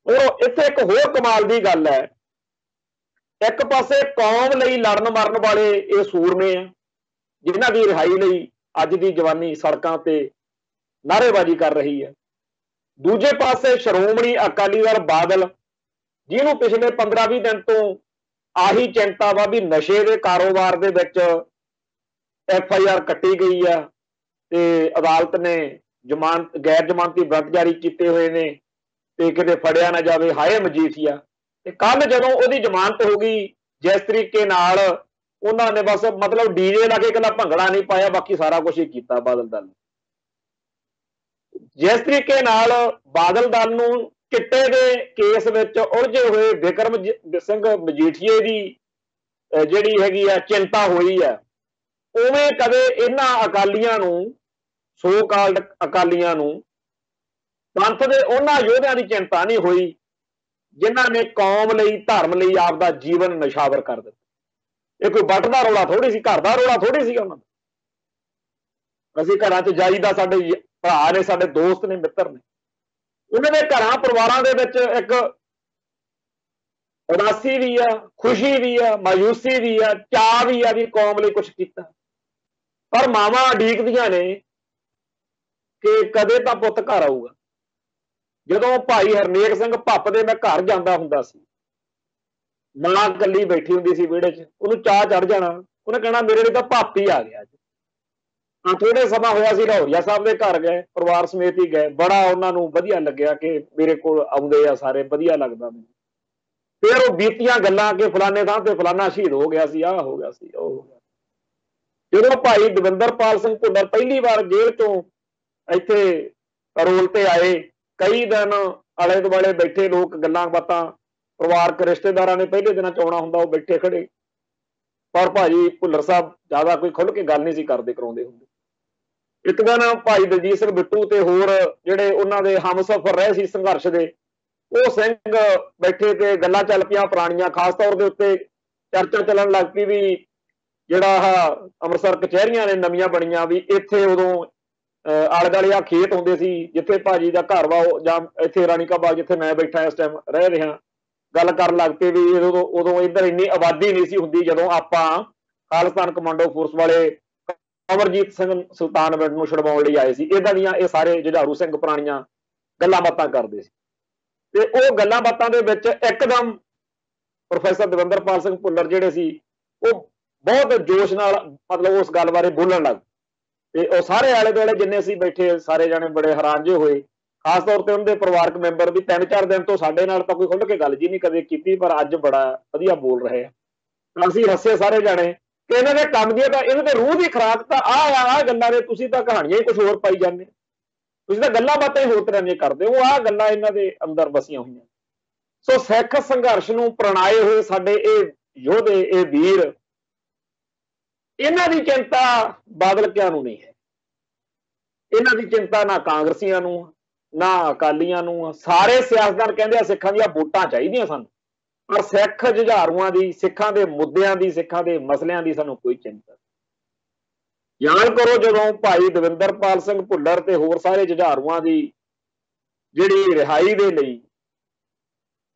Speaker 1: ਉਹ ਇੱਥੇ ਇੱਕ ਹੋਰ ਕਮਾਲ ਦੀ ਗੱਲ ਹੈ, ਇੱਕ ਪਾਸੇ ਕੌਮ ਲਈ ਲੜਨ ਮਰਨ ਵਾਲੇ ਇਹ ਸੂਰਮੇ ਆ ਜਿਨ੍ਹਾਂ ਦੀ ਰਿਹਾਈ ਲਈ ਅੱਜ ਦੀ ਜਵਾਨੀ ਸੜਕਾਂ ਤੇ ਨਾਅਰੇਬਾਜ਼ੀ ਕਰ ਰਹੀ ਹੈ, ਦੂਜੇ ਪਾਸੇ ਸ਼੍ਰੋਮਣੀ ਅਕਾਲੀ ਦਲ ਬਾਦਲ ਜਿਹਨੂੰ ਪਿਛਲੇ 15-20 ਦਿਨ ਤੋਂ ਆਹੀ ਚਿੰਤਾ ਵਾ ਵੀ ਨਸ਼ੇ ਦੇ ਕਾਰੋਬਾਰ ਦੇ ਵਿੱਚ FIR ਕੱਟੀ ਗਈ ਆ ਤੇ ਅਦਾਲਤ ਨੇ ਜ਼ਮਾਨਤ, ਗੈਰ ਜ਼ਮਾਨਤੀ ਵਾਰੰਟ ਜਾਰੀ ਕੀਤੇ ਹੋਏ ਨੇ ਤੇ ਕਿਤੇ ਫੜਿਆ ਨਾ ਜਾਵੇ, ਹਾਏ ਮਜੀਠੀਆ। ਤੇ ਕੱਲ ਜਦੋਂ ਉਹਦੀ ਜ਼ਮਾਨਤ ਹੋ ਗਈ, ਜਿਸ ਤਰੀਕੇ ਨਾਲ ਉਹਨਾਂ ਨੇ ਬਸ ਮਤਲਬ ਡੀਜੇ ਲਾ ਕੇ ਇਕੱਲਾ ਭੰਗੜਾ ਨਹੀਂ ਪਾਇਆ, ਬਾਕੀ ਸਾਰਾ ਕੁਝ ਹੀ ਕੀਤਾ ਬਾਦਲ ਦਲ ਨੇ। ਜਿਸ ਤਰੀਕੇ ਨਾਲ ਬਾਦਲ ਦਲ ਨੂੰ ਚਿੱਟੇ ਦੇ ਕੇਸ ਵਿੱਚ ਉਲਝੇ ਹੋਏ ਬਿਕਰਮ ਸਿੰਘ ਮਜੀਠੀਏ ਦੀ ਜਿਹੜੀ ਹੈਗੀ ਆ ਚਿੰਤਾ ਹੋਈ ਆ, ਉਵੇਂ ਕਦੇ ਇਹਨਾਂ ਅਕਾਲੀਆਂ ਨੂੰ, ਸੋ ਕਾਲਡ ਅਕਾਲੀਆਂ ਨੂੰ, ਪੰਥ ਦੇ ਉਹਨਾਂ ਯੋਧਿਆਂ ਦੀ ਚਿੰਤਾ ਨਹੀਂ ਹੋਈ ਜਿਨ੍ਹਾਂ ਨੇ ਕੌਮ ਲਈ, ਧਰਮ ਲਈ ਆਪਦਾ ਜੀਵਨ ਨਿਸ਼ਾਵਰ ਕਰ ਦਿੱਤਾ। ਇਹ ਕੋਈ ਵੱਟ ਦਾ ਰੌਲਾ ਥੋੜੀ ਸੀ, ਘਰ ਦਾ ਰੌਲਾ ਥੋੜੀ ਸੀ ਉਹਨਾਂ ਦਾ। ਅਸੀਂ ਘਰਾਂ 'ਚ ਜਾਈਦਾ, ਸਾਡੇ ਭਰਾ ਨੇ, ਸਾਡੇ ਦੋਸਤ ਨੇ, ਮਿੱਤਰ ਨੇ, ਉਹਨਾਂ ਦੇ ਘਰਾਂ ਪਰਿਵਾਰਾਂ ਦੇ ਵਿੱਚ ਇੱਕ ਉਦਾਸੀ ਵੀ ਆ, ਖੁਸ਼ੀ ਵੀ ਆ, ਮਾਯੂਸੀ ਵੀ ਆ, ਚਾਅ ਵੀ ਆ ਵੀ ਕੌਮ ਲਈ ਕੁਝ ਕੀਤਾ। ਪਰ ਮਾਵਾਂ ਉਡੀਕਦੀਆਂ ਨੇ ਕਿ ਕਦੇ ਤਾਂ ਪੁੱਤ ਘਰ ਆਊਗਾ। ਜਦੋਂ ਭਾਈ ਹਰਨੇਕ ਸਿੰਘ ਭੱਪ ਦੇ ਮੈਂ ਘਰ ਜਾਂਦਾ ਹੁੰਦਾ ਸੀ, ਮਾਂ ਇਕੱਲੀ ਬੈਠੀ ਹੁੰਦੀ ਸੀ ਵਿਹੜੇ 'ਚ, ਉਹਨੂੰ ਚਾਹ ਚੜ ਜਾਣਾ, ਉਹਨੇ ਕਹਿਣਾ ਮੇਰੇ ਲਈ ਤਾਂ ਭੱਪ ਹੀ ਆ ਗਿਆ। ਥੋੜੇ ਸਮਾਂ ਹੋਇਆ ਸੀ ਲਾਹੌਰੀਆ ਸਾਹਿਬ ਦੇ ਘਰ ਗਏ, ਪਰਿਵਾਰ ਸਮੇਤ ਹੀ ਗਏ, ਬੜਾ ਉਹਨਾਂ ਨੂੰ ਵਧੀਆ ਲੱਗਿਆ ਕਿ ਮੇਰੇ ਕੋਲ ਆਉਂਦੇ ਆ ਸਾਰੇ, ਵਧੀਆ ਲੱਗਦਾ ਮੈਨੂੰ। ਫਿਰ ਉਹ ਬੀਤੀਆਂ ਗੱਲਾਂ ਕਿ ਫਲਾਣੇ ਥਾਂ ਤੇ ਫਲਾਣਾ ਸ਼ਹੀਦ ਹੋ ਗਿਆ ਸੀ, ਆਹ ਹੋ ਗਿਆ ਸੀ, ਉਹ ਹੋ ਗਿਆ। ਜਦੋਂ ਭਾਈ ਦਵਿੰਦਰਪਾਲ ਸਿੰਘ ਭੁੱਲਰ ਪਹਿਲੀ ਵਾਰ ਜੇਲ੍ਹ ਤੋਂ ਇੱਥੇ ਪੈਰੋਲ ਤੇ ਆਏ, ਕਈ ਦਿਨ ਆਲੇ ਦੁਆਲੇ ਬੈਠੇ ਲੋਕ, ਗੱਲਾਂ ਬਾਤਾਂ, ਪਰਿਵਾਰਕ ਰਿਸ਼ਤੇਦਾਰਾਂ ਨੇ ਪਹਿਲੇ ਦਿਨਾਂ 'ਚ ਆਉਣਾ ਹੁੰਦਾ, ਉਹ ਬੈਠੇ ਖੜੇ, ਪਰ ਭਾਜੀ ਭੁੱਲਰ ਸਾਹਿਬ ਜ਼ਿਆਦਾ ਕੋਈ ਖੁੱਲ੍ਹ ਕੇ ਗੱਲ ਨਹੀਂ ਸੀ ਕਰਦੇ, ਕਰਾਉਂਦੇ ਹੁੰਦੇ। ਇੱਕ ਦਿਨ ਭਾਈ ਦਲਜੀਤ ਸਿੰਘ ਬਿੱਟੂ ਤੇ ਹੋਰ ਜਿਹੜੇ ਉਹਨਾਂ ਦੇ ਹਮਸਫਰ ਰਹੇ ਸੀ ਸੰਘਰਸ਼ ਦੇ, ਉਹ ਸਿੰਘ ਬੈਠੇ ਤੇ ਗੱਲਾਂ ਚੱਲ ਪਈਆਂ ਪੁਰਾਣੀਆਂ, ਖਾਸ ਤੌਰ ਦੇ ਉੱਤੇ ਚਰਚਾ ਚੱਲਣ ਲੱਗ ਪਈ ਵੀ ਜਿਹੜਾ ਆਹ ਅੰਮ੍ਰਿਤਸਰ ਕਚਹਿਰੀਆਂ ਨੇ ਨਵੀਆਂ ਬਣੀਆਂ, ਵੀ ਇੱਥੇ ਉਦੋਂ ਆਲੇ ਦੁਆਲੇ ਆ ਖੇਤ ਹੁੰਦੇ ਸੀ ਜਿੱਥੇ ਭਾਜੀ ਦਾ ਘਰ ਵਾ, ਜਾਂ ਇੱਥੇ ਰਾਣੀ ਕਾ ਬਾਗ ਜਿੱਥੇ ਮੈਂ ਬੈਠਾ ਇਸ ਟਾਈਮ ਰਹਿ ਰਿਹਾ। ਗੱਲ ਕਰਨ ਲੱਗ ਪਏ ਵੀ ਉਦੋਂ ਇੱਧਰ ਇੰਨੀ ਆਬਾਦੀ ਨਹੀਂ ਸੀ ਹੁੰਦੀ ਜਦੋਂ ਆਪਾਂ ਖਾਲਿਸਤਾਨ ਕਮਾਂਡੋ ਫੋਰਸ ਵਾਲੇ ਅਮਰਜੀਤ ਸਿੰਘ ਸੁਲਤਾਨਵਿੰਡ ਨੂੰ ਛੁਡਵਾਉਣ ਲਈ ਆਏ ਸੀ। ਇੱਦਾਂ ਦੀਆਂ ਇਹ ਸਾਰੇ ਜੁਝਾਰੂ ਸਿੰਘ ਪੁਰਾਣੀਆਂ ਗੱਲਾਂ ਬਾਤਾਂ ਕਰਦੇ ਸੀ। ਤੇ ਉਹ ਗੱਲਾਂ ਬਾਤਾਂ ਦੇ ਵਿੱਚ ਇੱਕਦਮ ਪ੍ਰੋਫੈਸਰ ਦਵਿੰਦਰਪਾਲ ਸਿੰਘ ਭੁੱਲਰ ਜਿਹੜੇ ਸੀ, ਉਹ ਬਹੁਤ ਜੋਸ਼ ਨਾਲ ਮਤਲਬ ਉਸ ਗੱਲ ਬਾਰੇ ਬੋਲਣ ਲੱਗ ਤੇ ਉਹ ਸਾਰੇ ਆਲੇ ਦੁਆਲੇ ਜਿੰਨੇ ਸੀ ਬੈਠੇ ਸਾਰੇ ਜਾਣੇ ਬੜੇ ਹੈਰਾਨ ਜਿਹੇ ਹੋਏ, ਖਾਸ ਤੌਰ ਤੇ ਉਹਨਾਂ ਦੇ ਪਰਿਵਾਰਕ ਮੈਂਬਰ ਵੀ। 3-4 ਦਿਨ ਤੋਂ ਸਾਡੇ ਨਾਲ ਤਾਂ ਕੋਈ ਖੁੱਲ੍ਹ ਕੇ ਗੱਲ ਜੀ ਨਹੀਂ ਕਦੇ ਕੀਤੀ, ਪਰ ਅੱਜ ਬੜਾ ਵਧੀਆ ਬੋਲ ਰਹੇ ਆ। ਅਸੀਂ ਹੱਸੇ ਸਾਰੇ ਜਾਣੇ ਕਿ ਇਹਨਾਂ ਦੇ ਕੰਮ ਦੀਆਂ ਤਾਂ, ਇਹਨਾਂ ਦੇ ਰੂਹ ਦੀ ਖੁਰਾਕ ਤਾਂ ਆਹ ਗੱਲਾਂ ਨੇ, ਤੁਸੀਂ ਤਾਂ ਕਹਾਣੀਆਂ ਹੀ ਕੁਝ ਹੋਰ ਪਾਈ ਜਾਂਦੇ, ਤੁਸੀਂ ਤਾਂ ਗੱਲਾਂ ਬਾਤਾਂ ਹੀ ਹੋਰ ਤਰ੍ਹਾਂ ਦੀਆਂ ਕਰਦੇ ਹੋ, ਆਹ ਗੱਲਾਂ ਇਹਨਾਂ ਦੇ ਅੰਦਰ ਵਸੀਆਂ ਹੋਈਆਂ। ਸੋ ਸਿੱਖ ਸੰਘਰਸ਼ ਨੂੰ ਪ੍ਰਣਾਏ ਹੋਏ ਸਾਡੇ ਇਹ ਯੋਧੇ, ਇਹ ਵੀਰ, ਇਹਨਾਂ ਦੀ ਚਿੰਤਾ ਬਾਦਲ ਕਿਆਂ ਨੂੰ ਨਹੀਂ ਹੈ। ਇਹਨਾਂ ਦੀ ਚਿੰਤਾ ਨਾ ਕਾਂਗਰਸੀਆਂ ਨੂੰ, ਨਾ ਅਕਾਲੀਆਂ ਨੂੰ। ਸਾਰੇ ਸਿਆਸਤਦਾਨ ਕਹਿੰਦੇ ਆ ਸਿੱਖਾਂ ਦੀਆਂ ਵੋਟਾਂ ਚਾਹੀਦੀਆਂ ਸਾਨੂੰ, ਪਰ ਸਿੱਖ ਜੁਝਾਰੂਆਂ ਦੀ, ਸਿੱਖਾਂ ਦੇ ਮੁੱਦਿਆਂ ਦੀ, ਸਿੱਖਾਂ ਦੇ ਮਸਲਿਆਂ ਦੀ ਸਾਨੂੰ ਕੋਈ ਚਿੰਤਾ ਨਹੀਂ। ਯਾਦ ਕਰੋ ਜਦੋਂ ਭਾਈ ਦਵਿੰਦਰਪਾਲ ਸਿੰਘ ਭੁੱਲਰ ਤੇ ਹੋਰ ਸਾਰੇ ਜੁਝਾਰੂਆਂ ਦੀ ਜਿਹੜੀ ਰਿਹਾਈ ਦੇ ਲਈ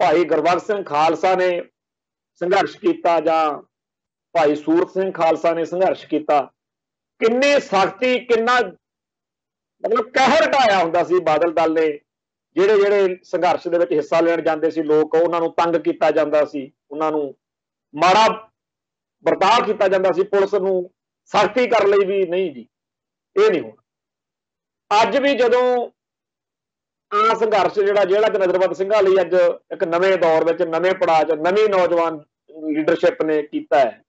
Speaker 1: ਭਾਈ ਗੁਰਬਖਸ਼ ਸਿੰਘ ਖਾਲਸਾ ਨੇ ਸੰਘਰਸ਼ ਕੀਤਾ, ਜਾਂ ਭਾਈ ਸੂਰਤ ਸਿੰਘ ਖਾਲਸਾ ਨੇ ਸੰਘਰਸ਼ ਕੀਤਾ, ਕਿੰਨੀ ਸਖਤੀ, ਕਿੰਨਾ मतलब कहर ਢਾਇਆ ਹੁੰਦਾ ਸੀ ਬਾਦਲ ਦਲ ਨੇ। ਜਿਹੜੇ ਜਿਹੜੇ ਸੰਘਰਸ਼ ਦੇ ਵਿੱਚ ਹਿੱਸਾ ਲੈਣ ਜਾਂਦੇ ਸੀ ਲੋਕ, ਉਹਨਾਂ ਨੂੰ ਤੰਗ ਕੀਤਾ ਜਾਂਦਾ ਸੀ, ਉਹਨਾਂ ਨੂੰ ਮਾੜਾ ਵਰਤਾਅ ਕੀਤਾ ਜਾਂਦਾ ਸੀ, ਪੁਲਿਸ ਨੂੰ ਸਖਤੀ ਕਰਨ ਲਈ ਵੀ ਨਹੀਂ ਜੀ, ਇਹ ਨਹੀਂ ਹੋਣਾ। ਅੱਜ ਵੀ ਜਦੋਂ ਆ ਸੰਘਰਸ਼ ਜਿਹੜਾ ਜੇਲ੍ਹਾਂ 'ਚ ਨਜ਼ਰਬੰਦ ਸਿੰਘਾਂ ਲਈ ਅੱਜ ਇੱਕ ਨਵੇਂ ਦੌਰ ਵਿੱਚ, ਨਵੇਂ ਪੜਾਅ 'ਚ ਨਵੀਂ ਨੌਜਵਾਨ ਲੀਡਰਸ਼ਿਪ ਨੇ ਕੀਤਾ ਹੈ,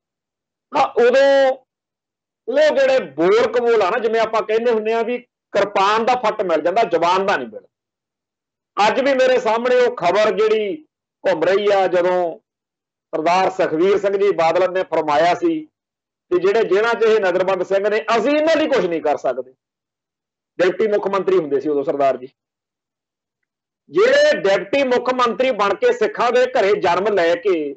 Speaker 1: ਤਾਂ ਉਦੋਂ ਉਹ ਜਿਹੜੇ ਬੋਲ ਕਬੋਲ ਆ ਨਾ, ਜਿਵੇਂ ਆਪਾਂ ਕਹਿੰਦੇ ਹੁੰਦੇ ਆ ਵੀ ਕਿਰਪਾਨ ਦਾ ਫੱਟ ਮਿਲ ਜਾਂਦਾ, ਜ਼ਬਾਨ ਦਾ ਨਹੀਂ ਮਿਲਦਾ। ਅੱਜ ਵੀ ਮੇਰੇ ਸਾਹਮਣੇ ਉਹ ਖਬਰ ਜਿਹੜੀ ਘੁੰਮ ਰਹੀ ਆ, ਜਦੋਂ ਸਰਦਾਰ ਸੁਖਬੀਰ ਸਿੰਘ ਜੀ ਬਾਦਲ ਨੇ ਫਰਮਾਇਆ ਸੀ ਕਿ ਜਿਹੜੇ ਜੇਲ੍ਹਾਂ 'ਚ ਇਹ ਨਜ਼ਰਬੰਦ ਸਿੰਘ ਨੇ, ਅਸੀਂ ਇਹਨਾਂ ਲਈ ਕੁਝ ਨਹੀਂ ਕਰ ਸਕਦੇ। ਡਿਪਟੀ ਮੁੱਖ ਮੰਤਰੀ ਹੁੰਦੇ ਸੀ ਉਦੋਂ ਸਰਦਾਰ ਜੀ। ਜਿਹੜੇ ਡਿਪਟੀ ਮੁੱਖ ਮੰਤਰੀ ਬਣ ਕੇ ਸਿੱਖਾਂ ਦੇ ਘਰੇ ਜਨਮ ਲੈ ਕੇ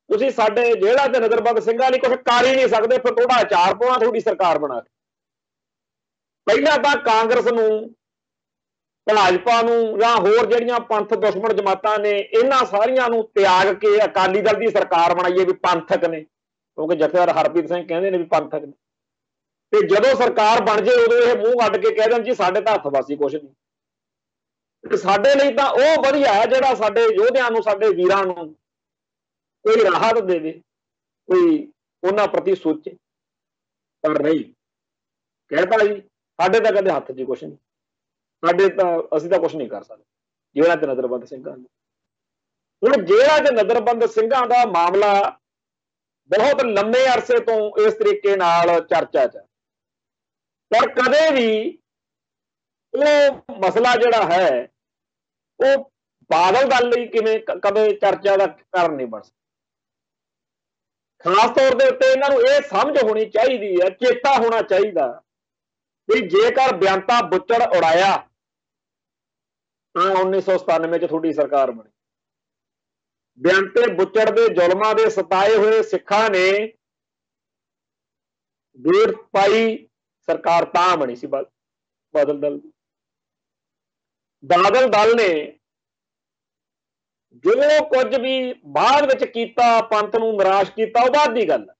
Speaker 1: ਤੁਸੀਂ ਸਾਡੇ ਜੇਲ੍ਹਾਂ ਤੇ ਨਜ਼ਰਬੰਦ ਸਿੰਘਾਂ ਲਈ ਕੁਝ ਕਰ ਹੀ ਨਹੀਂ ਸਕਦੇ, ਫਿਰ ਤੁਹਾਡਾ ਅਚਾਰ ਪਾਉਣਾ ਤੁਹਾਡੀ ਸਰਕਾਰ ਬਣਾ ਕੇ। ਪਹਿਲਾਂ ਤਾਂ ਕਾਂਗਰਸ ਨੂੰ, ਭਾਜਪਾ ਨੂੰ ਜਾਂ ਹੋਰ ਜਿਹੜੀਆਂ ਪੰਥ ਦੁਸ਼ਮਣ ਜਮਾਤਾਂ ਨੇ, ਇਹਨਾਂ ਸਾਰੀਆਂ ਨੂੰ ਤਿਆਗ ਕੇ ਅਕਾਲੀ ਦਲ ਦੀ ਸਰਕਾਰ ਬਣਾਈਏ ਵੀ ਪੰਥਕ ਨੇ, ਕਿਉਂਕਿ ਜਥੇਦਾਰ ਹਰਪ੍ਰੀਤ ਸਿੰਘ ਕਹਿੰਦੇ ਨੇ ਵੀ ਪੰਥਕ ਨੇ। ਤੇ ਜਦੋਂ ਸਰਕਾਰ ਬਣ ਜੇ ਉਦੋਂ ਇਹ ਮੂੰਹ ਅੱਡ ਕੇ ਕਹਿ ਦੇਣ ਜੀ ਸਾਡੇ ਤਾਂ ਹੱਥ ਵਾਸੀ ਕੁਛ ਨਹੀਂ। ਸਾਡੇ ਲਈ ਤਾਂ ਉਹ ਵਧੀਆ ਹੈ ਜਿਹੜਾ ਸਾਡੇ ਯੋਧਿਆਂ ਨੂੰ, ਸਾਡੇ ਵੀਰਾਂ ਨੂੰ ਕੋਈ ਰਾਹਤ ਦੇਵੇ, ਕੋਈ ਉਹਨਾਂ ਪ੍ਰਤੀ ਸੋਚੇ। ਪਰ ਨਹੀਂ, ਕਹਿਤਾ ਜੀ ਸਾਡੇ ਤਾਂ ਕਦੇ ਹੱਥ 'ਚ ਕੁਛ ਨਹੀਂ, ਸਾਡੇ ਤਾਂ ਅਸੀਂ ਤਾਂ ਕੁਛ ਨਹੀਂ ਕਰ ਸਕਦੇ ਜੇਲ੍ਹਾਂ 'ਚ ਨਜ਼ਰਬੰਦ ਸਿੰਘਾਂ ਨੂੰ। ਹੁਣ ਜੇਲ੍ਹਾਂ 'ਚ ਨਜ਼ਰਬੰਦ ਸਿੰਘਾਂ ਦਾ ਮਾਮਲਾ ਬਹੁਤ ਲੰਮੇ ਅਰਸੇ ਤੋਂ ਇਸ ਤਰੀਕੇ ਨਾਲ ਚਰਚਾ 'ਚ, ਪਰ ਕਦੇ ਵੀ ਉਹ ਮਸਲਾ ਜਿਹੜਾ ਹੈ ਉਹ ਬਾਦਲ ਦਲ ਲਈ ਕਿਵੇਂ ਕਦੇ ਚਰਚਾ ਦਾ ਕਾਰਨ ਨਹੀਂ ਬਣ ਸਕਦਾ। ਖਾਸ ਤੌਰ ਦੇ ਉੱਤੇ ਇਹਨਾਂ ਨੂੰ ਇਹ ਸਮਝ ਹੋਣੀ ਚਾਹੀਦੀ ਹੈ, ਚੇਤਾ ਹੋਣਾ ਚਾਹੀਦਾ ਵੀ ਜੇਕਰ ਬੇਅੰਤਾ ਬੁੱਚੜ ਉਡਾਇਆ ਤਾਂ 1997 'ਚ ਤੁਹਾਡੀ ਸਰਕਾਰ ਬਣੀ। ਬੇਅੰਤੇ ਬੁੱਚੜ ਦੇ ਜ਼ੁਲਮਾਂ ਦੇ ਸਤਾਏ ਹੋਏ ਸਿੱਖਾਂ ਨੇ ਵੋਟ ਪਾਈ, ਸਰਕਾਰ ਤਾਂ ਬਣੀ ਸੀ ਬਾਦਲ ਦਲ। ਬਾਦਲ ਦਲ ਨੇ ਜੋ ਕੁਝ ਵੀ ਬਾਅਦ ਵਿੱਚ ਕੀਤਾ, ਪੰਥ ਨੂੰ ਨਿਰਾਸ਼ ਕੀਤਾ, ਉਹ ਬਾਅਦ ਦੀ ਗੱਲ ਹੈ।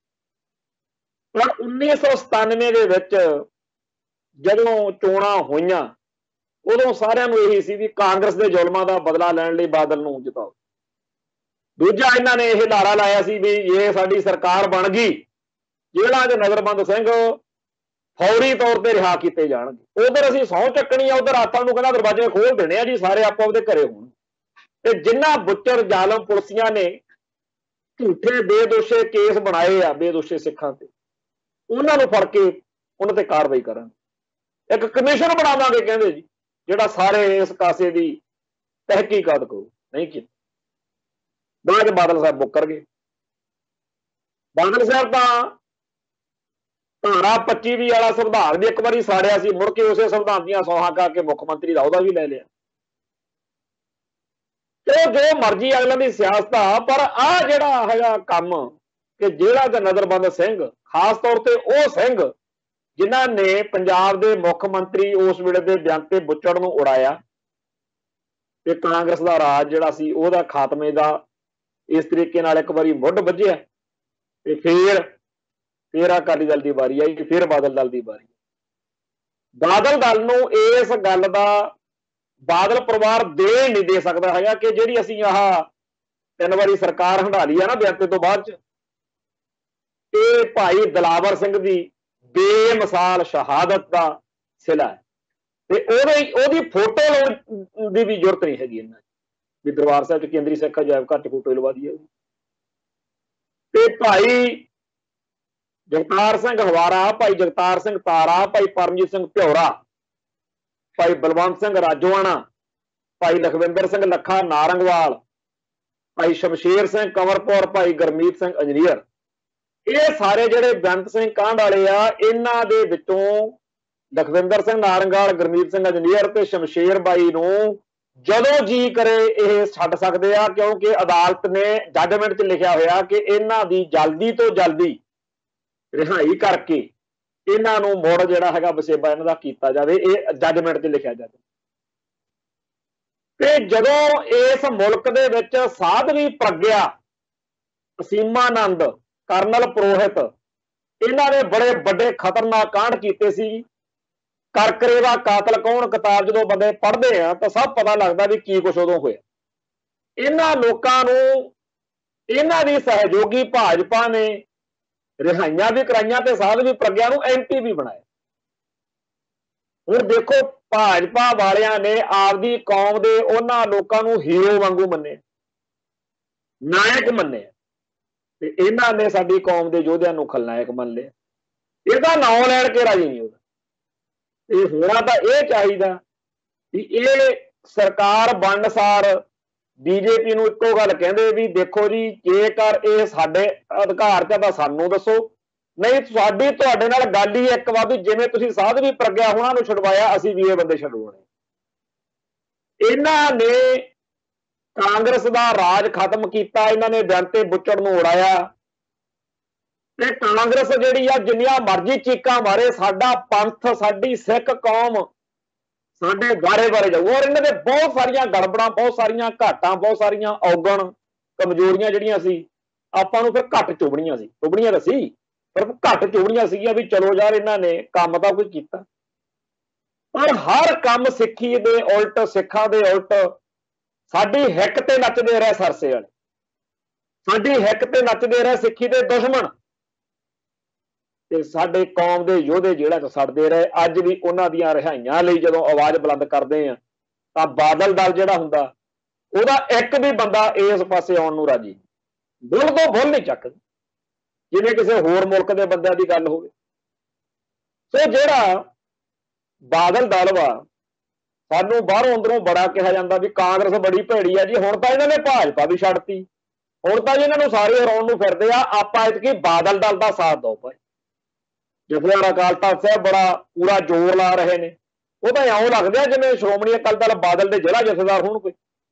Speaker 1: ਪਰ 1997 ਦੇ ਵਿੱਚ ਜਦੋਂ ਚੋਣਾਂ ਹੋਈਆਂ ਉਦੋਂ ਸਾਰਿਆਂ ਨੂੰ ਇਹੀ ਸੀ ਵੀ ਕਾਂਗਰਸ ਦੇ ਜ਼ੁਲਮਾਂ ਦਾ ਬਦਲਾ ਲੈਣ ਲਈ ਬਾਦਲ ਨੂੰ ਜਿਤਾਓ। ਦੂਜਾ ਇਹਨਾਂ ਨੇ ਇਹ ਨਾਰਾ ਲਾਇਆ ਸੀ ਵੀ ਇਹ ਸਾਡੀ ਸਰਕਾਰ ਬਣ ਗਈ, ਜੇਲ੍ਹਾਂ 'ਚ ਨਜ਼ਰਬੰਦ ਸਿੰਘ ਫੌਰੀ ਤੌਰ ਤੇ ਰਿਹਾ ਕੀਤੇ ਜਾਣਗੇ। ਉਧਰ ਅਸੀਂ ਸਹੁੰ ਚੱਕਣੀ ਆ, ਉਧਰ ਆਪਾਂ ਨੂੰ ਕਹਿੰਦਾ ਦਰਵਾਜ਼ੇ ਖੋਲ ਦੇਣੇ ਆ ਜੀ, ਸਾਰੇ ਆਪੋ ਆਪਦੇ ਘਰੇ ਹੋਣ। ਤੇ ਜਿਨ੍ਹਾਂ ਬੁੱਚੜ ਜ਼ਾਲਮ ਪੁਲਸੀਆਂ ਨੇ ਝੂਠੇ ਬੇਦੋਸ਼ੇ ਕੇਸ ਬਣਾਏ ਆ ਬੇਦੋਸ਼ੇ ਸਿੱਖਾਂ ਤੇ, ਉਹਨਾਂ ਨੂੰ ਫੜ ਕੇ ਉਹਨਾਂ ਤੇ ਕਾਰਵਾਈ ਕਰਾਂਗੇ। ਇੱਕ ਕਮਿਸ਼ਨ ਬਣਾਵਾਂਗੇ ਕਹਿੰਦੇ ਜੀ, ਜਿਹੜਾ ਸਾਰੇ ਇਸ ਕਾਸੇ ਦੀ ਤਹਿਕੀਕਾਤ ਕਰੂ। ਨਹੀਂ ਕੀਤਾ। ਬਾਅਦ ਬਾਦਲ ਸਾਹਿਬ ਮੁੱਕਰ ਗਏ। ਬਾਦਲ ਸਾਹਿਬ ਤਾਂ ਧਾਰਾ 25 ਵਾਲਾ ਸੰਵਿਧਾਨ ਵੀ ਇੱਕ ਵਾਰੀ ਸਾੜਿਆ ਸੀ, ਮੁੜ ਕੇ ਉਸੇ ਸੰਵਿਧਾਨ ਦੀਆਂ ਸੌਹਾਂ ਕਾ ਕੇ ਮੁੱਖ ਮੰਤਰੀ ਦਾ ਉਹਦਾ ਵੀ ਲੈ ਲਿਆ। ਉਹ ਜੋ ਮਰਜ਼ੀ ਅਗਲਾਂ ਦੀ ਸਿਆਸਤ ਆ, ਪਰ ਆਹ ਜਿਹੜਾ ਹੈਗਾ ਕੰਮ ਕਿ ਜੇਲ੍ਹਾਂ ਦਾ ਨਜ਼ਰਬੰਦ ਸਿੰਘ, ਖਾਸ ਤੌਰ ਤੇ ਉਹ ਸਿੰਘ ਜਿਨ੍ਹਾਂ ਨੇ ਪੰਜਾਬ ਦੇ ਮੁੱਖ ਮੰਤਰੀ ਉਸ ਵੇਲੇ ਦੇ ਬੇਅੰਤੇ ਬੁੱਚੜ ਨੂੰ ਉਡਾਇਆ ਤੇ ਕਾਂਗਰਸ ਦਾ ਰਾਜ ਜਿਹੜਾ ਸੀ ਉਹਦਾ ਖਾਤਮੇ ਦਾ ਇਸ ਤਰੀਕੇ ਨਾਲ ਇੱਕ ਵਾਰੀ ਮੁੱਢ ਵੱਜਿਆ। ਤੇ ਫਿਰ ਅਕਾਲੀ ਦਲ ਦੀ ਵਾਰੀ ਆਈ, ਫਿਰ ਬਾਦਲ ਦਲ ਦੀ ਵਾਰੀ। ਬਾਦਲ ਦਲ ਨੂੰ ਇਸ ਗੱਲ ਦਾ ਬਾਦਲ ਪਰਿਵਾਰ ਦੇ ਨਹੀਂ ਦੇ ਸਕਦਾ ਹੈਗਾ ਕਿ ਜਿਹੜੀ ਅਸੀਂ ਆਹ 3 ਵਾਰੀ ਸਰਕਾਰ ਹੰਢਾ ਲਈ ਆ ਨਾ ਬੇਅੰਤੇ ਤੋਂ ਬਾਅਦ 'ਚ, ਇਹ ਭਾਈ ਦਿਲਾਵਰ ਸਿੰਘ ਦੀ ਬੇਮਿਸਾਲ ਸ਼ਹਾਦਤ ਦਾ ਸਿਲਾ ਹੈ। ਤੇ ਉਹਦੀ ਫੋਟੋ ਲਾਉਣ ਦੀ ਵੀ ਜ਼ਰੂਰਤ ਨਹੀਂ ਹੈਗੀ ਇਹਨਾਂ ਵੀ ਦਰਬਾਰ ਸਾਹਿਬ 'ਚ ਕੇਂਦਰੀ ਸਿੱਖ ਅਜਾਇਬ ਘਰ 'ਚ ਫੋਟੋ ਲਵਾ ਦਈਏ। ਤੇ ਭਾਈ ਜਗਤਾਰ ਸਿੰਘ ਹਵਾਰਾ, ਭਾਈ ਜਗਤਾਰ ਸਿੰਘ ਤਾਰਾ, ਭਾਈ ਪਰਮਜੀਤ ਸਿੰਘ ਭਿਉਰਾ, ਭਾਈ ਬਲਵੰਤ ਸਿੰਘ ਰਾਜੋਆਣਾ, ਭਾਈ ਲਖਵਿੰਦਰ ਸਿੰਘ ਲੱਖਾ ਨਾਰੰਗਵਾਲ, ਭਾਈ ਸ਼ਮਸ਼ੇਰ ਸਿੰਘ ਕੰਵਰਪੁਰ, ਭਾਈ ਗੁਰਮੀਤ ਸਿੰਘ ਇੰਜੀਨੀਅਰ, ਇਹ ਸਾਰੇ ਜਿਹੜੇ ਬੇਅੰਤ ਸਿੰਘ ਕਾਂਡ ਵਾਲੇ ਆ, ਇਹਨਾਂ ਦੇ ਵਿੱਚੋਂ ਲਖਵਿੰਦਰ ਸਿੰਘ ਨਾਰੰਗਵਾਲ, ਗੁਰਮੀਤ ਸਿੰਘ ਇੰਜੀਨੀਅਰ ਤੇ ਸ਼ਮਸ਼ੇਰ ਬਾਈ ਨੂੰ ਜਦੋਂ ਜੀ ਕਰੇ ਇਹ ਛੱਡ ਸਕਦੇ ਆ, ਕਿਉਂਕਿ ਅਦਾਲਤ ਨੇ ਜੱਜਮੈਂਟ 'ਚ ਲਿਖਿਆ ਹੋਇਆ ਕਿ ਇਹਨਾਂ ਦੀ ਜਲਦੀ ਤੋਂ ਜਲਦੀ ਰਿਹਾਈ ਕਰਕੇ ਇਹਨਾਂ ਨੂੰ ਮੁੜ ਜਿਹੜਾ ਹੈਗਾ ਵਸੇਬਾ ਇਹਨਾਂ ਦਾ ਕੀਤਾ ਜਾਵੇ। ਇਹ ਜੱਜਮੈਂਟ 'ਚ ਲਿਖਿਆ ਜਾਵੇ। ਤੇ ਜਦੋਂ ਇਸ ਮੁਲਕ ਦੇ ਵਿੱਚ ਸਾਧਵੀ ਪ੍ਰਗਿਆ, ਅਸੀਮਾਨੰਦ, ਕਰਨਲ ਪ੍ਰੋਹਿਤ, ਇਹਨਾਂ ਨੇ ਬੜੇ ਵੱਡੇ ਖਤਰਨਾਕ ਕਾਂਡ ਕੀਤੇ ਸੀ। करकरे दा कातल कौन किताब जो बंदे पढ़ते हैं तो सब पता लगता भी की कुछ उदों होया। इन्हां लोकां नूं इन्हां दी सहयोगी भाजपा ने रिहाइयां भी कराइयां ते साध भी प्रग्या नूं एंटी भी बनाया। हुण देखो भाजपा वालियां ने आपदी कौम दे उन्हां लोकां नूं हीरो वांगू मन्ने, नायक मन्ने, ते इन्हां ने साडी कौम दे योधियां नूं खलनायक मन लिया। ਇਹਦਾ ਨਾਂ ਲੈਣ ਕੇ ਰਾਜੀ ਨਹੀਂ ਉਹਦਾ। ਇਹ ਹੋਣਾ ਤਾਂ ਇਹ ਚਾਹੀਦਾ ਵੀ ਇਹ ਸਰਕਾਰ ਬਣਨਸਾਰ ਬੀਜੇਪੀ ਨੂੰ ਇੱਕੋ ਗੱਲ ਕਹਿੰਦੇ ਵੀ ਦੇਖੋ ਜੀ ਜੇਕਰ ਇਹ ਸਾਡੇ ਅਧਿਕਾਰ 'ਚ ਤਾਂ ਸਾਨੂੰ ਦੱਸੋ, ਨਹੀਂ ਸਾਡੀ ਤੁਹਾਡੇ ਨਾਲ ਗੱਲ ਹੀ ਇੱਕ ਵਾ ਵੀ ਜਿਵੇਂ ਤੁਸੀਂ ਸਾਧਵੀ ਪ੍ਰਗਿਆ ਉਹਨਾਂ ਨੂੰ ਛੁਡਵਾਇਆ ਅਸੀਂ ਵੀ ਇਹ ਬੰਦੇ ਛਡਵਾਉਣੇ। ਇਹਨਾਂ ਨੇ ਕਾਂਗਰਸ ਦਾ ਰਾਜ ਖਤਮ ਕੀਤਾ, ਇਹਨਾਂ ਨੇ ਬੇਅੰਤੇ ਬੁੱਚੜ ਨੂੰ ਉਡਾਇਆ ਤੇ ਕਾਂਗਰਸ ਜਿਹੜੀ ਆ ਜਿੰਨੀਆਂ ਮਰਜ਼ੀ ਚੀਕਾਂ ਮਾਰੇ ਸਾਡਾ ਪੰਥ ਸਾਡੀ ਸਿੱਖ ਕੌਮ ਸਾਡੇ ਬਾਰੇ ਜਾਊ। ਔਰ ਇਹਨਾਂ ਦੇ ਬਹੁਤ ਸਾਰੀਆਂ ਗੜਬੜਾਂ, ਬਹੁਤ ਸਾਰੀਆਂ ਘਾਟਾਂ, ਬਹੁਤ ਸਾਰੀਆਂ ਔਗਣ ਕਮਜ਼ੋਰੀਆਂ ਜਿਹੜੀਆਂ ਸੀ ਆਪਾਂ ਨੂੰ ਫਿਰ ਘੱਟ ਚੁਭਣੀਆਂ ਤਾਂ ਸੀ ਪਰ ਘੱਟ ਚੁਭਣੀਆਂ ਸੀਗੀਆਂ ਵੀ ਚਲੋ ਯਾਰ ਇਹਨਾਂ ਨੇ ਕੰਮ ਤਾਂ ਕੋਈ ਕੀਤਾ। ਪਰ ਹਰ ਕੰਮ ਸਿੱਖੀ ਦੇ ਉਲਟ, ਸਿੱਖਾਂ ਦੇ ਉਲਟ ਸਾਡੀ ਹਿੱਕ ਤੇ ਨੱਚਦੇ ਰਹੇ ਸਰਸੇ ਵਾਲੇ, ਸਾਡੀ ਹਿੱਕ ਤੇ ਨੱਚਦੇ ਰਹੇ ਸਿੱਖੀ ਦੇ ਦੁਸ਼ਮਣ ਤੇ ਸਾਡੇ ਕੌਮ ਦੇ ਯੋਧੇ ਜਿਹੜਾ ਚ ਸੜਦੇ ਰਹੇ। ਅੱਜ ਵੀ ਉਹਨਾਂ ਦੀਆਂ ਰਿਹਾਈਆਂ ਲਈ ਜਦੋਂ ਆਵਾਜ਼ ਬੁਲੰਦ ਕਰਦੇ ਆ ਤਾਂ ਬਾਦਲ ਦਲ ਜਿਹੜਾ ਹੁੰਦਾ ਉਹਦਾ ਇੱਕ ਵੀ ਬੰਦਾ ਇਸ ਪਾਸੇ ਆਉਣ ਨੂੰ ਰਾਜੀ, ਬੁੱਲ ਤੋਂ ਬੁੱਲ ਨਹੀਂ ਚੱਕਦੇ ਜਿਵੇਂ ਕਿਸੇ ਹੋਰ ਮੁਲਕ ਦੇ ਬੰਦਿਆਂ ਦੀ ਗੱਲ ਹੋਵੇ। ਸੋ ਜਿਹੜਾ ਬਾਦਲ ਦਲ ਵਾ ਸਾਨੂੰ ਬਾਹਰੋਂ ਅੰਦਰੋਂ ਬੜਾ ਕਿਹਾ ਜਾਂਦਾ ਵੀ ਕਾਂਗਰਸ ਬੜੀ ਭੈੜੀ ਆ ਜੀ। ਹੁਣ ਤਾਂ ਇਹਨਾਂ ਨੇ ਭਾਜਪਾ ਵੀ ਛੱਡਤੀ, ਹੁਣ ਤਾਂ ਇਹਨਾਂ ਨੂੰ ਸਾਰੇ ਹਰਾਉਣ ਨੂੰ ਫਿਰਦੇ ਆ। ਆਪਾਂ ਇਤਕੀ ਬਾਦਲ ਦਲ ਦਾ ਸਾਥ ਦਿਓ ਭਾਈ। ਜਥੇਦਾਰ ਅਕਾਲ ਤਖਤ ਸਾਹਿਬ ਬੜਾ ਪੂਰਾ ਜ਼ੋਰ ਲਾ ਰਹੇ ਨੇ। ਉਹ ਤਾਂ ਇਉਂ ਲੱਗਦਾ ਜਿਵੇਂ ਸ਼੍ਰੋਮਣੀ ਅਕਾਲੀ ਦਲ ਬਾਦਲ ਦੇ ਜ਼ਿਲ੍ਹਾ ਜਥੇਦਾਰ ਹੋਣ ਕੋਈ।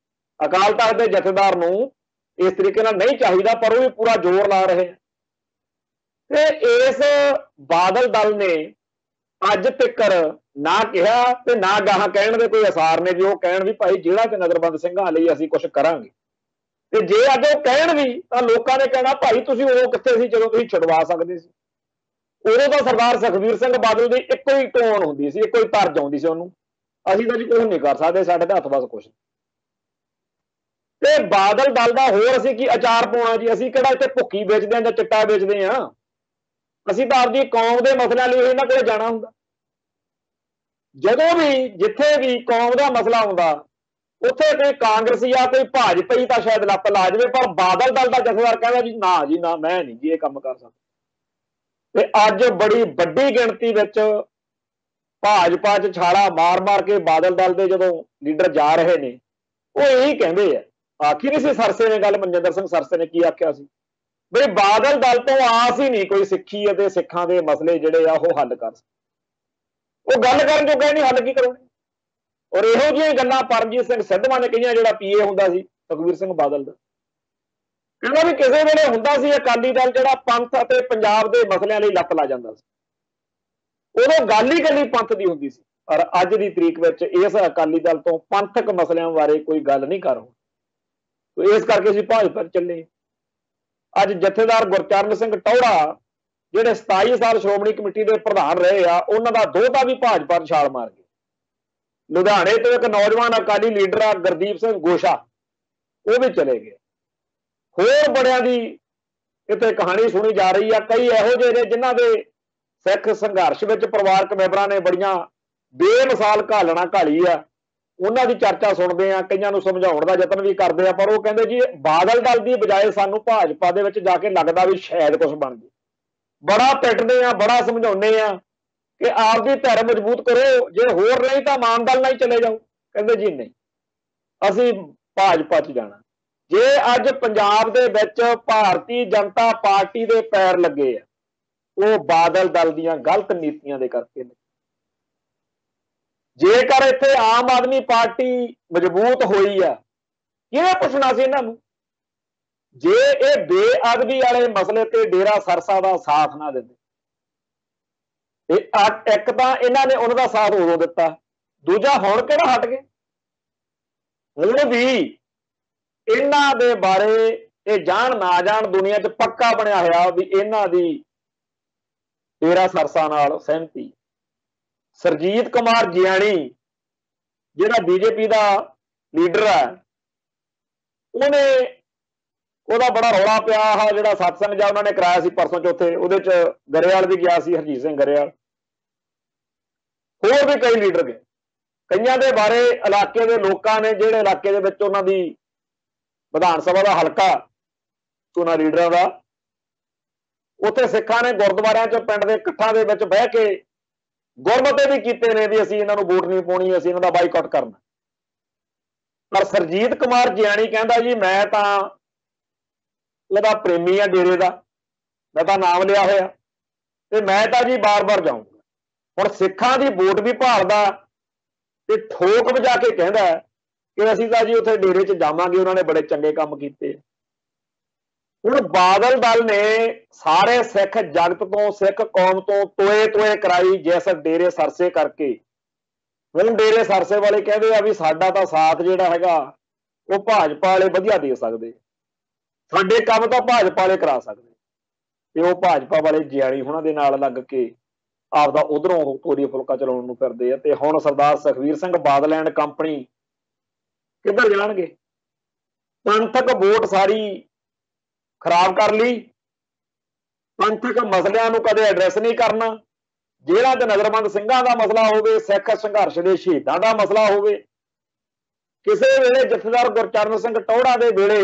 Speaker 1: ਅਕਾਲ ਤਖਤ ਦੇ ਜਥੇਦਾਰ ਨੂੰ ਇਸ ਤਰੀਕੇ ਨਾਲ ਨਹੀਂ ਚਾਹੀਦਾ ਪਰ ਉਹ ਵੀ ਪੂਰਾ ਜ਼ੋਰ ਲਾ ਰਹੇ ਆ। ਤੇ ਇਸ ਬਾਦਲ ਦਲ ਨੇ ਅੱਜ ਤੱਕ ਨਾ ਕਿਹਾ ਤੇ ਨਾ ਗਾਹਾਂ ਕਹਿਣ ਦੇ ਕੋਈ ਅਸਾਰ ਨੇ ਵੀ ਉਹ ਕਹਿਣ ਵੀ ਭਾਈ ਜਿਹੜਾ ਤੇ ਨਜ਼ਰਬੰਦ ਸਿੰਘਾਂ ਲਈ ਅਸੀਂ ਕੁਝ ਕਰਾਂਗੇ। ਤੇ ਜੇ ਅੱਜ ਉਹ ਕਹਿਣ ਵੀ ਤਾਂ ਲੋਕਾਂ ਨੇ ਕਹਿਣਾ ਭਾਈ ਤੁਸੀਂ ਉਦੋਂ ਕਿੱਥੇ ਸੀ ਜਦੋਂ ਤੁਸੀਂ ਛੁਡਵਾ ਸਕਦੇ ਸੀ। ਉਦੋਂ ਤਾਂ ਸਰਦਾਰ ਸੁਖਬੀਰ ਸਿੰਘ ਬਾਦਲ ਦੀ ਇੱਕੋ ਹੀ ਟੋਨ ਹੁੰਦੀ ਸੀ, ਇੱਕੋ ਹੀ ਤਰਜ ਆਉਂਦੀ ਸੀ ਉਹਨੂੰ, ਅਸੀਂ ਤਾਂ ਜੀ ਕੁਛ ਨਹੀਂ ਕਰ ਸਕਦੇ, ਸਾਡੇ ਤਾਂ ਹੱਥ ਬਸ ਕੁਛ। ਤੇ ਬਾਦਲ ਦਲ ਦਾ ਹੋਰ ਅਸੀਂ ਕੀ ਅਚਾਰ ਪਾਉਣਾ ਜੀ? ਅਸੀਂ ਕਿਹੜਾ ਇੱਥੇ ਭੁੱਕੀ ਵੇਚਦੇ ਹਾਂ ਜਾਂ ਚਿੱਟਾ ਵੇਚਦੇ ਹਾਂ? ਅਸੀਂ ਤਾਂ ਆਪਦੀ ਕੌਮ ਦੇ ਮਸਲਿਆਂ ਲਈ ਇਹਨਾਂ ਕੋਲ ਜਾਣਾ ਹੁੰਦਾ। ਜਦੋਂ ਵੀ ਜਿੱਥੇ ਵੀ ਕੌਮ ਦਾ ਮਸਲਾ ਹੁੰਦਾ ਉੱਥੇ ਕੋਈ ਕਾਂਗਰਸੀ ਆ ਕੋਈ ਭਾਜਪਾਈ ਤਾਂ ਸ਼ਾਇਦ ਲੱਤ ਲਾ ਜਾਵੇ, ਪਰ ਬਾਦਲ ਦਲ ਦਾ ਜਥੇਦਾਰ ਕਹਿੰਦਾ ਜੀ ਨਾ ਮੈਂ ਨਹੀਂ ਜੀ ਇਹ ਕੰਮ ਕਰ ਸਕਦਾ। ਤੇ ਅੱਜ ਬੜੀ ਵੱਡੀ ਗਿਣਤੀ ਵਿੱਚ ਭਾਜਪਾ 'ਚ ਛਾਲਾ ਮਾਰ ਕੇ ਬਾਦਲ ਦਲ ਦੇ ਜਦੋਂ ਲੀਡਰ ਜਾ ਰਹੇ ਨੇ ਉਹ ਇਹੀ ਕਹਿੰਦੇ ਆ। ਆਖਿਰ ਇਸੇ ਸਰਸੇ ਨੇ ਗੱਲ, ਮਨਜਿੰਦਰ ਸਿੰਘ ਸਰਸੇ ਨੇ ਕੀ ਆਖਿਆ ਸੀ ਬਈ ਬਾਦਲ ਦਲ ਤੋਂ ਆਸ ਹੀ ਨਹੀਂ ਕੋਈ ਸਿੱਖੀ ਅਤੇ ਸਿੱਖਾਂ ਦੇ ਮਸਲੇ ਜਿਹੜੇ ਆ ਉਹ ਹੱਲ ਕਰ ਸਕਦੇ। ਉਹ ਗੱਲ ਕਰਨ ਜੋਗਾ ਨਹੀਂ, ਹੱਲ ਕੀ ਕਰੋਗੇ? ਔਰ ਇਹੋ ਜਿਹੀਆਂ ਗੱਲਾਂ ਪਰਮਜੀਤ ਸਿੰਘ ਸਿੱਧਵਾਂ ਨੇ ਕਹੀਆਂ ਜਿਹੜਾ ਪੀਏ ਹੁੰਦਾ ਸੀ ਸੁਖਬੀਰ ਸਿੰਘ ਬਾਦਲ ਦਾ। ਕਹਿੰਦਾ ਵੀ ਕਿਸੇ ਵੇਲੇ ਹੁੰਦਾ ਸੀ ਅਕਾਲੀ ਦਲ ਜਿਹੜਾ ਪੰਥ ਅਤੇ ਪੰਜਾਬ ਦੇ ਮਸਲਿਆਂ ਲਈ ਲੱਤ ਲਾ ਜਾਂਦਾ ਸੀ, ਉਦੋਂ ਗੱਲ ਹੀ ਇਕੱਲੀ ਪੰਥ ਦੀ ਹੁੰਦੀ ਸੀ। ਪਰ ਅੱਜ ਦੀ ਤਰੀਕ ਵਿੱਚ ਇਸ ਅਕਾਲੀ ਦਲ ਤੋਂ ਪੰਥਕ ਮਸਲਿਆਂ ਬਾਰੇ ਕੋਈ ਗੱਲ ਨਹੀਂ ਕਰ ਰਹੀ। ਇਸ ਕਰਕੇ ਅਸੀਂ ਭਾਜਪਾ ਚੱਲੇ। ਅੱਜ ਜਥੇਦਾਰ ਗੁਰਚਰਨ ਸਿੰਘ ਟੌਹੜਾ ਜਿਹੜੇ 27 ਸਾਲ ਸ਼੍ਰੋਮਣੀ ਕਮੇਟੀ ਦੇ ਪ੍ਰਧਾਨ ਰਹੇ ਆ, ਉਹਨਾਂ ਦਾ ਦੋਹਤਾ ਵੀ ਭਾਜਪਾ ਨੂੰ ਛਾਲ ਮਾਰ ਗਿਆ। ਲੁਧਿਆਣੇ ਤੋਂ ਇੱਕ ਨੌਜਵਾਨ ਅਕਾਲੀ ਲੀਡਰ ਆ ਗੁਰਦੀਪ ਸਿੰਘ ਗੋਸ਼ਾ, ਉਹ ਵੀ ਚਲੇ ਗਏ। ਹੋਰ ਬੜਿਆਂ ਦੀ ਇੱਥੇ ਕਹਾਣੀ ਸੁਣੀ ਜਾ ਰਹੀ ਆ। ਕਈ ਇਹੋ ਜਿਹੇ ਨੇ ਜਿਨ੍ਹਾਂ ਦੇ ਸਿੱਖ ਸੰਘਰਸ਼ ਵਿੱਚ ਪਰਿਵਾਰਕ ਮੈਂਬਰਾਂ ਨੇ ਬੜੀਆਂ ਬੇਮਿਸਾਲ ਘਾਲਣਾ ਘਾਲੀ ਆ, ਉਹਨਾਂ ਦੀ ਚਰਚਾ ਸੁਣਦੇ ਆ, ਕਈਆਂ ਨੂੰ ਸਮਝਾਉਣ ਦਾ ਯਤਨ ਵੀ ਕਰਦੇ ਆ, ਪਰ ਉਹ ਕਹਿੰਦੇ ਜੀ ਬਾਦਲ ਦਲ ਦੀ ਬਜਾਏ ਸਾਨੂੰ ਭਾਜਪਾ ਦੇ ਵਿੱਚ ਜਾ ਕੇ ਲੱਗਦਾ ਵੀ ਸ਼ਾਇਦ ਕੁਝ ਬਣ ਜੇ। ਬੜਾ ਪਿੱਟਦੇ ਆ, ਬੜਾ ਸਮਝਾਉਂਦੇ ਆ ਕਿ ਆਪਦੀ ਧਿਰ ਮਜ਼ਬੂਤ ਕਰੋ, ਜੇ ਹੋਰ ਨਹੀਂ ਤਾਂ ਮਾਨ ਦਲ ਨਾਲ ਹੀ ਚਲੇ ਜਾਓ। ਕਹਿੰਦੇ ਜੀ ਨਹੀਂ, ਅਸੀਂ ਭਾਜਪਾ 'ਚ ਜਾਣਾ। ਜੇ ਅੱਜ ਪੰਜਾਬ ਦੇ ਵਿੱਚ ਭਾਰਤੀ ਜਨਤਾ ਪਾਰਟੀ ਦੇ ਪੈਰ ਲੱਗੇ ਆ ਉਹ ਬਾਦਲ ਦਲ ਦੀਆਂ ਗਲਤ ਨੀਤੀਆਂ ਦੇ ਕਰਕੇ ਨੇ। ਜੇਕਰ ਇੱਥੇ ਆਮ ਆਦਮੀ ਪਾਰਟੀ ਮਜ਼ਬੂਤ ਹੋਈ ਆ, ਕਿਹਨੇ ਪੁੱਛਣਾ ਸੀ ਇਹਨਾਂ ਨੂੰ? ਜੇ ਇਹ ਬੇਅਦਬੀ ਵਾਲੇ ਮਸਲੇ ਤੇ ਡੇਰਾ ਸਰਸਾ ਦਾ ਸਾਥ ਨਾ ਦਿੰਦੇ, ਇੱਕ ਤਾਂ ਇਹਨਾਂ ਨੇ ਉਹਨਾਂ ਦਾ ਸਾਥ ਉਦੋਂ ਦਿੱਤਾ, ਦੂਜਾ ਹੁਣ ਕਿਹੜਾ ਹਟ ਗਏ? ਹੁਣ ਵੀ ਇਹਨਾਂ ਦੇ ਬਾਰੇ ਇਹ ਜਾਣ ਨਾ ਜਾਣ ਦੁਨੀਆ 'ਚ ਪੱਕਾ ਬਣਿਆ ਹੋਇਆ ਵੀ ਇਹਨਾਂ ਦੀ ਡੇਰਾ ਸਰਸਾ ਨਾਲ ਸਹਿਮਤੀ। ਸਰਜੀਤ ਕੁਮਾਰ ਜਿਆਣੀ ਜਿਹੜਾ ਬੀਜੇਪੀ ਦਾ ਲੀਡਰ ਹੈ, ਉਹਦਾ ਬੜਾ ਰੌਲਾ ਪਿਆ। ਆਹ ਜਿਹੜਾ ਸਤਸੰਗ ਜਾਂ ਉਹਨਾਂ ਨੇ ਕਰਾਇਆ ਸੀ ਪਰਸੋਂ ਚੌਥੇ, ਉਹਦੇ ਚ ਗਰੇਵਾਲ ਵੀ ਗਿਆ ਸੀ, ਹਰਜੀਤ ਸਿੰਘ ਗਰੇਵਾਲ, ਹੋਰ ਵੀ ਕਈ ਲੀਡਰ ਗਏ। ਕਈਆਂ ਦੇ ਬਾਰੇ ਇਲਾਕੇ ਦੇ ਲੋਕਾਂ ਨੇ, ਜਿਹੜੇ ਇਲਾਕੇ ਦੇ ਵਿੱਚ ਉਹਨਾਂ ਦੀ ਵਿਧਾਨ ਸਭਾ ਦਾ ਹਲਕਾ ਉਹਨਾਂ ਲੀਡਰਾਂ ਦਾ, ਉੱਥੇ ਸਿੱਖਾਂ ਨੇ ਗੁਰਦੁਆਰਿਆਂ ਚ ਪਿੰਡ ਦੇ ਇਕੱਠਾਂ ਦੇ ਵਿੱਚ ਬਹਿ ਕੇ ਗੁਰਮਤੇ ਵੀ ਕੀਤੇ ਨੇ ਵੀ ਅਸੀਂ ਇਹਨਾਂ ਨੂੰ ਵੋਟ ਨਹੀਂ ਪਾਉਣੀ, ਅਸੀਂ ਇਹਨਾਂ ਦਾ ਬਾਈਕਾਟ ਕਰਨਾ। ਪਰ ਸਰਜੀਤ ਕੁਮਾਰ ਜਿਆਣੀ ਕਹਿੰਦਾ ਜੀ ਮੈਂ ਤਾਂ ਉਹਦਾ ਪ੍ਰੇਮੀ ਆ ਡੇਰੇ ਦਾ, ਮੈਂ ਤਾਂ ਨਾਮ ਲਿਆ ਹੋਇਆ ਤੇ ਮੈਂ ਤਾਂ ਜੀ ਬਾਰ-ਬਾਰ ਜਾਊਂਗਾ। ਹੁਣ ਸਿੱਖਾਂ ਦੀ ਵੋਟ ਵੀ ਭਾਲਦਾ ਤੇ ਠੋਕ ਵਜਾ ਕੇ ਕਹਿੰਦਾ ਕਿ ਅਸੀਂ ਤਾਂ ਜੀ ਉੱਥੇ ਡੇਰੇ 'ਚ ਜਾਵਾਂਗੇ, ਉਹਨਾਂ ਨੇ ਬੜੇ ਚੰਗੇ ਕੰਮ ਕੀਤੇ। ਹੁਣ ਬਾਦਲ ਦਲ ਨੇ ਸਾਰੇ ਸਿੱਖ ਜਗਤ ਤੋਂ, ਸਿੱਖ ਕੌਮ ਤੋਂ ਤੋਏ ਕਰਾਈ ਜਿਸ ਡੇਰੇ ਸਰਸੇ ਕਰਕੇ। ਹੁਣ ਡੇਰੇ ਸਰਸੇ ਵਾਲੇ ਕਹਿੰਦੇ ਆ ਵੀ ਸਾਡਾ ਤਾਂ ਸਾਥ ਜਿਹੜਾ ਹੈਗਾ ਉਹ ਭਾਜਪਾ ਵਾਲੇ ਵਧੀਆ ਦੇ ਸਕਦੇ, ਸਾਡੇ ਕੰਮ ਤਾਂ ਭਾਜਪਾ ਵਾਲੇ ਕਰਾ ਸਕਦੇ, ਤੇ ਉਹ ਭਾਜਪਾ ਵਾਲੇ ਜਿਆਣੀ ਉਹਨਾਂ ਦੇ ਨਾਲ ਲੱਗ ਕੇ ਆਪਦਾ ਉਧਰੋਂ ਉਹ ਤੋਰੀ ਫੁਲਕਾ ਚਲਾਉਣ ਨੂੰ ਫਿਰਦੇ ਆ। ਤੇ ਹੁਣ ਸਰਦਾਰ ਸੁਖਬੀਰ ਸਿੰਘ ਬਾਦਲ ਐਂਡ ਕੰਪਨੀ ਕਿੱਧਰ ਜਾਣਗੇ? ਪੰਥਕ ਵੋਟ ਸਾਰੀ ਖਰਾਬ ਕਰ ਲਈ, ਪੰਥਕ ਮਸਲਿਆਂ ਨੂੰ ਕਦੇ ਐਡਰੈਸ ਨਹੀਂ ਕਰਨਾ। ਜੇਲ੍ਹਾਂ 'ਚ ਨਜ਼ਰਬੰਦ ਸਿੰਘਾਂ ਦਾ ਮਸਲਾ ਹੋਵੇ, ਸਿੱਖ ਸੰਘਰਸ਼ ਦੇ ਸ਼ਹੀਦਾਂ ਦਾ ਮਸਲਾ ਹੋਵੇ, ਕਿਸੇ ਵੇਲੇ ਜਥੇਦਾਰ ਗੁਰਚਰਨ ਸਿੰਘ ਟੌਹੜਾ ਦੇ ਵੇਲੇ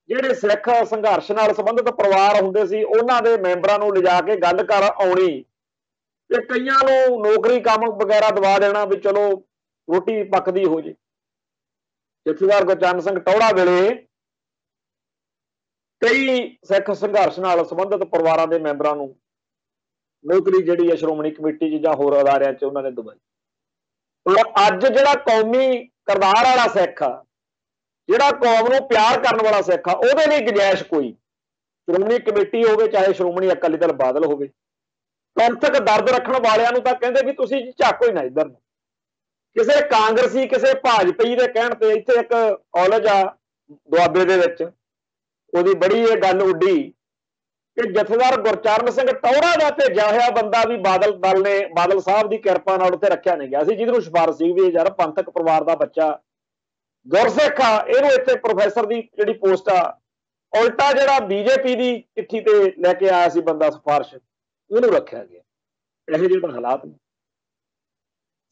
Speaker 1: ਜਿਹੜੇ ਸਿੱਖ ਸੰਘਰਸ਼ ਨਾਲ ਸੰਬੰਧਿਤ ਪਰਿਵਾਰ ਹੁੰਦੇ ਸੀ, ਉਹਨਾਂ ਦੇ ਮੈਂਬਰਾਂ ਨੂੰ ਲਿਜਾ ਕੇ ਗੱਲ ਕਰ ਆਉਣੀ ਤੇ ਕਈਆਂ ਨੂੰ ਨੌਕਰੀ ਕੰਮ ਵਗੈਰਾ ਦਵਾ ਦੇਣਾ ਵੀ ਚਲੋ ਰੋਟੀ ਪੱਕਦੀ ਹੋ ਜੇ। ਜਥੇਦਾਰ ਗੁਰਚਰਨ ਸਿੰਘ ਟੌਹੜਾ ਵੇਲੇ ਕਈ ਸਿੱਖ ਸੰਘਰਸ਼ ਨਾਲ ਸੰਬੰਧਿਤ ਪਰਿਵਾਰਾਂ ਦੇ ਮੈਂਬਰਾਂ ਨੂੰ ਨੌਕਰੀ ਜਿਹੜੀ ਹੈ ਸ਼੍ਰੋਮਣੀ ਕਮੇਟੀ 'ਚ ਜਾਂ ਹੋਰ ਅਦਾਰਿਆਂ 'ਚ ਉਹਨਾਂ ਨੇ ਦਵਾਈ। ਪਰ ਅੱਜ ਜਿਹੜਾ ਕੌਮੀ ਕਿਰਦਾਰ ਵਾਲਾ ਸਿੱਖ ਆ, ਜਿਹੜਾ ਕੌਮ ਨੂੰ ਪਿਆਰ ਕਰਨ ਵਾਲਾ ਸਿੱਖ ਆ, ਉਹਦੇ ਲਈ ਗੁੰਜਾਇਸ਼ ਕੋਈ, ਸ਼੍ਰੋਮਣੀ ਕਮੇਟੀ ਹੋਵੇ ਚਾਹੇ ਸ਼੍ਰੋਮਣੀ ਅਕਾਲੀ ਦਲ ਬਾਦਲ ਹੋਵੇ, ਪੰਥਕ ਦਰਦ ਰੱਖਣ ਵਾਲਿਆਂ ਨੂੰ ਤਾਂ ਕਹਿੰਦੇ ਵੀ ਤੁਸੀਂ ਝਾਕੋ ਹੀ ਨਾ ਇੱਧਰ ਨੂੰ। ਕਿਸੇ ਕਾਂਗਰਸੀ, ਕਿਸੇ ਭਾਜਪਾਈ ਦੇ ਕਹਿਣ ਤੇ ਇੱਥੇ ਇੱਕ ਕਾਲਜ ਆ ਦੁਆਬੇ ਦੇ ਵਿੱਚ, ਉਹਦੀ ਬੜੀ ਇਹ ਗੱਲ ਉੱਡੀ ਕਿ ਜਥੇਦਾਰ ਗੁਰਚਰਨ ਸਿੰਘ ਟੌਹੜਾ ਦਾ ਭੇਜਿਆ ਹੋਇਆ ਬੰਦਾ ਵੀ ਬਾਦਲ ਦਲ ਨੇ, ਬਾਦਲ ਸਾਹਿਬ ਦੀ ਕਿਰਪਾ ਨਾਲ ਉੱਥੇ ਰੱਖਿਆ ਨਹੀਂ ਗਿਆ ਸੀ, ਜਿਹਨੂੰ ਸਿਫਾਰਿਸ਼ ਸੀ ਵੀ ਯਾਰ ਪੰਥਕ ਪਰਿਵਾਰ ਦਾ ਬੱਚਾ ਗੁਰਸਿੱਖ ਆ, ਇਹਨੂੰ ਇੱਥੇ ਪ੍ਰੋਫੈਸਰ ਦੀ ਜਿਹੜੀ ਪੋਸਟ ਆ, ਉਲਟਾ ਜਿਹੜਾ ਬੀਜੇਪੀ ਦੀ ਚਿੱਠੀ ਤੇ ਲੈ ਕੇ ਆਇਆ ਸੀ ਬੰਦਾ ਸਿਫਾਰਿਸ਼, ਉਹਨੂੰ ਰੱਖਿਆ ਗਿਆ। ਇਹੋ ਜਿਹੇ ਹਾਲਾਤ ਨੇ।